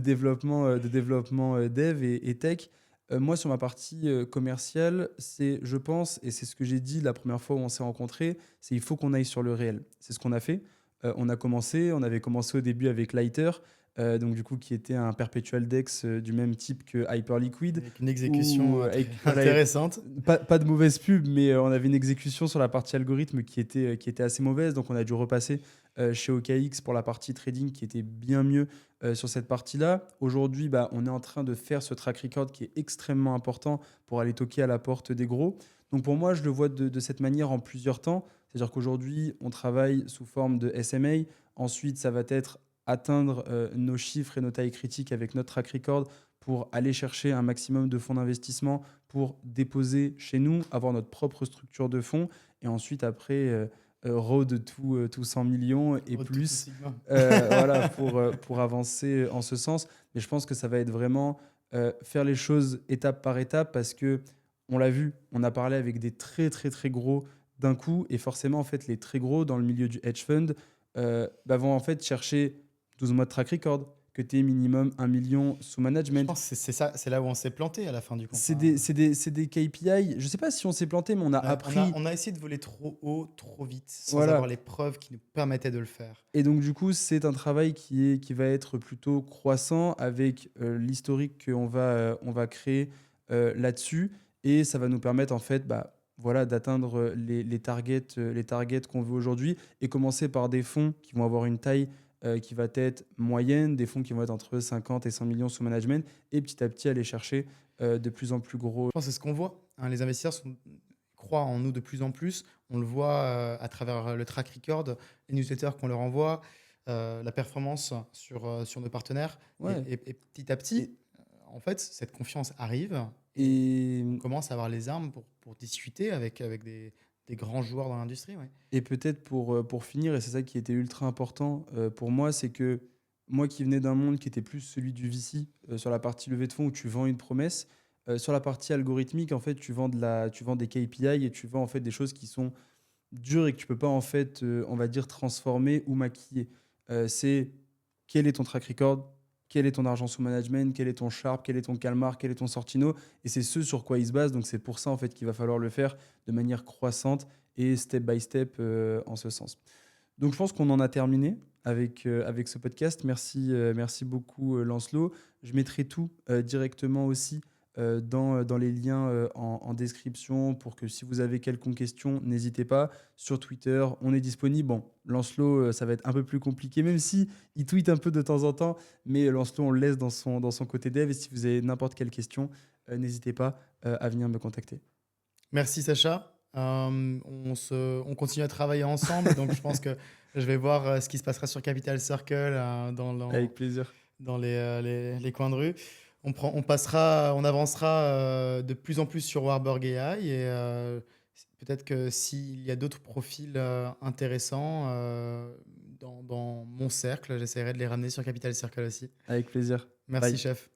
développement dev et tech. Moi, sur ma partie commerciale, c'est, je pense, et c'est ce que j'ai dit la première fois où on s'est rencontrés, c'est il faut qu'on aille sur le réel. C'est ce qu'on a fait. On avait commencé au début avec Lighter, donc du coup, qui était un perpetual DEX du même type que Hyperliquid, Avec une où exécution très voilà, intéressante. pas de mauvaise pub, mais on avait une exécution sur la partie algorithme qui était assez mauvaise. Donc, on a dû repasser chez OKX pour la partie trading qui était bien mieux sur cette partie-là. Aujourd'hui, bah, on est en train de faire ce track record qui est extrêmement important pour aller toquer à la porte des gros. Donc, pour moi, je le vois de cette manière en plusieurs temps. C'est-à-dire qu'aujourd'hui, on travaille sous forme de SMA. Ensuite, ça va être atteindre nos chiffres et nos tailles critiques avec notre track record pour aller chercher un maximum de fonds d'investissement pour déposer chez nous, avoir notre propre structure de fonds et ensuite après road tout 100 millions et Road to Two plus Sigma. voilà, pour avancer en ce sens. Mais je pense que ça va être vraiment faire les choses étape par étape parce que on l'a vu, on a parlé avec des très très très gros d'un coup et forcément en fait les très gros dans le milieu du hedge fund bah, vont en fait chercher 12 mois de track record, que tu aies minimum 1 million sous Je management. pense que c'est ça, c'est là où on s'est planté à la fin du compte, C'est hein. des KPI. Je sais pas si on s'est planté, mais on a appris. On a essayé de voler trop haut, trop vite, sans Voilà. avoir les preuves qui nous permettaient de le faire. Et donc, du coup, c'est un travail qui va être plutôt croissant avec l'historique qu'on va créer là-dessus. Et ça va nous permettre, en fait, bah, voilà, d'atteindre les targets qu'on veut aujourd'hui et commencer par des fonds qui vont avoir une taille qui va être moyenne, des fonds qui vont être entre 50 et 100 millions sous management et petit à petit aller chercher de plus en plus gros. Je pense que c'est ce qu'on voit, hein. Les investisseurs croient en nous de plus en plus. On le voit à travers le track record, les newsletters qu'on leur envoie, la performance sur nos partenaires. Ouais. Et petit à petit, en fait, cette confiance arrive et Et, on commence à avoir les armes pour discuter avec des grands joueurs dans l'industrie. Ouais. Et peut-être pour finir, et c'est ça qui était ultra important pour moi, c'est que moi qui venais d'un monde qui était plus celui du VC, sur la partie levée de fonds où tu vends une promesse, sur la partie algorithmique, en fait, tu vends des KPI et tu vends en fait des choses qui sont dures et que tu peux pas en fait, on va dire, transformer ou maquiller. C'est quel est ton track record, quel est ton argent sous management, quel est ton Sharp, quel est ton Calmar, quel est ton Sortino. Et c'est ce sur quoi ils se basent. Donc c'est pour ça en fait qu'il va falloir le faire de manière croissante et step by step en ce sens. Donc je pense qu'on en a terminé avec ce podcast. Merci beaucoup Lancelot. Je mettrai tout directement aussi dans les liens en description pour que si vous avez quelconque question, n'hésitez pas. Sur Twitter, on est disponible. Bon, Lancelot, ça va être un peu plus compliqué, même si il tweet un peu de temps en temps, mais Lancelot, on le laisse dans son côté dev. Et si vous avez n'importe quelle question, n'hésitez pas à venir me contacter. Merci Sacha. On continue à travailler ensemble, donc je pense que je vais voir ce qui se passera sur Capital Circle Avec plaisir. dans les coins de rue. On avancera de plus en plus sur Warburg AI et peut-être que s'il y a d'autres profils intéressants dans mon cercle, j'essaierai de les ramener sur Capital Circle aussi. Avec plaisir. Merci Bye. chef.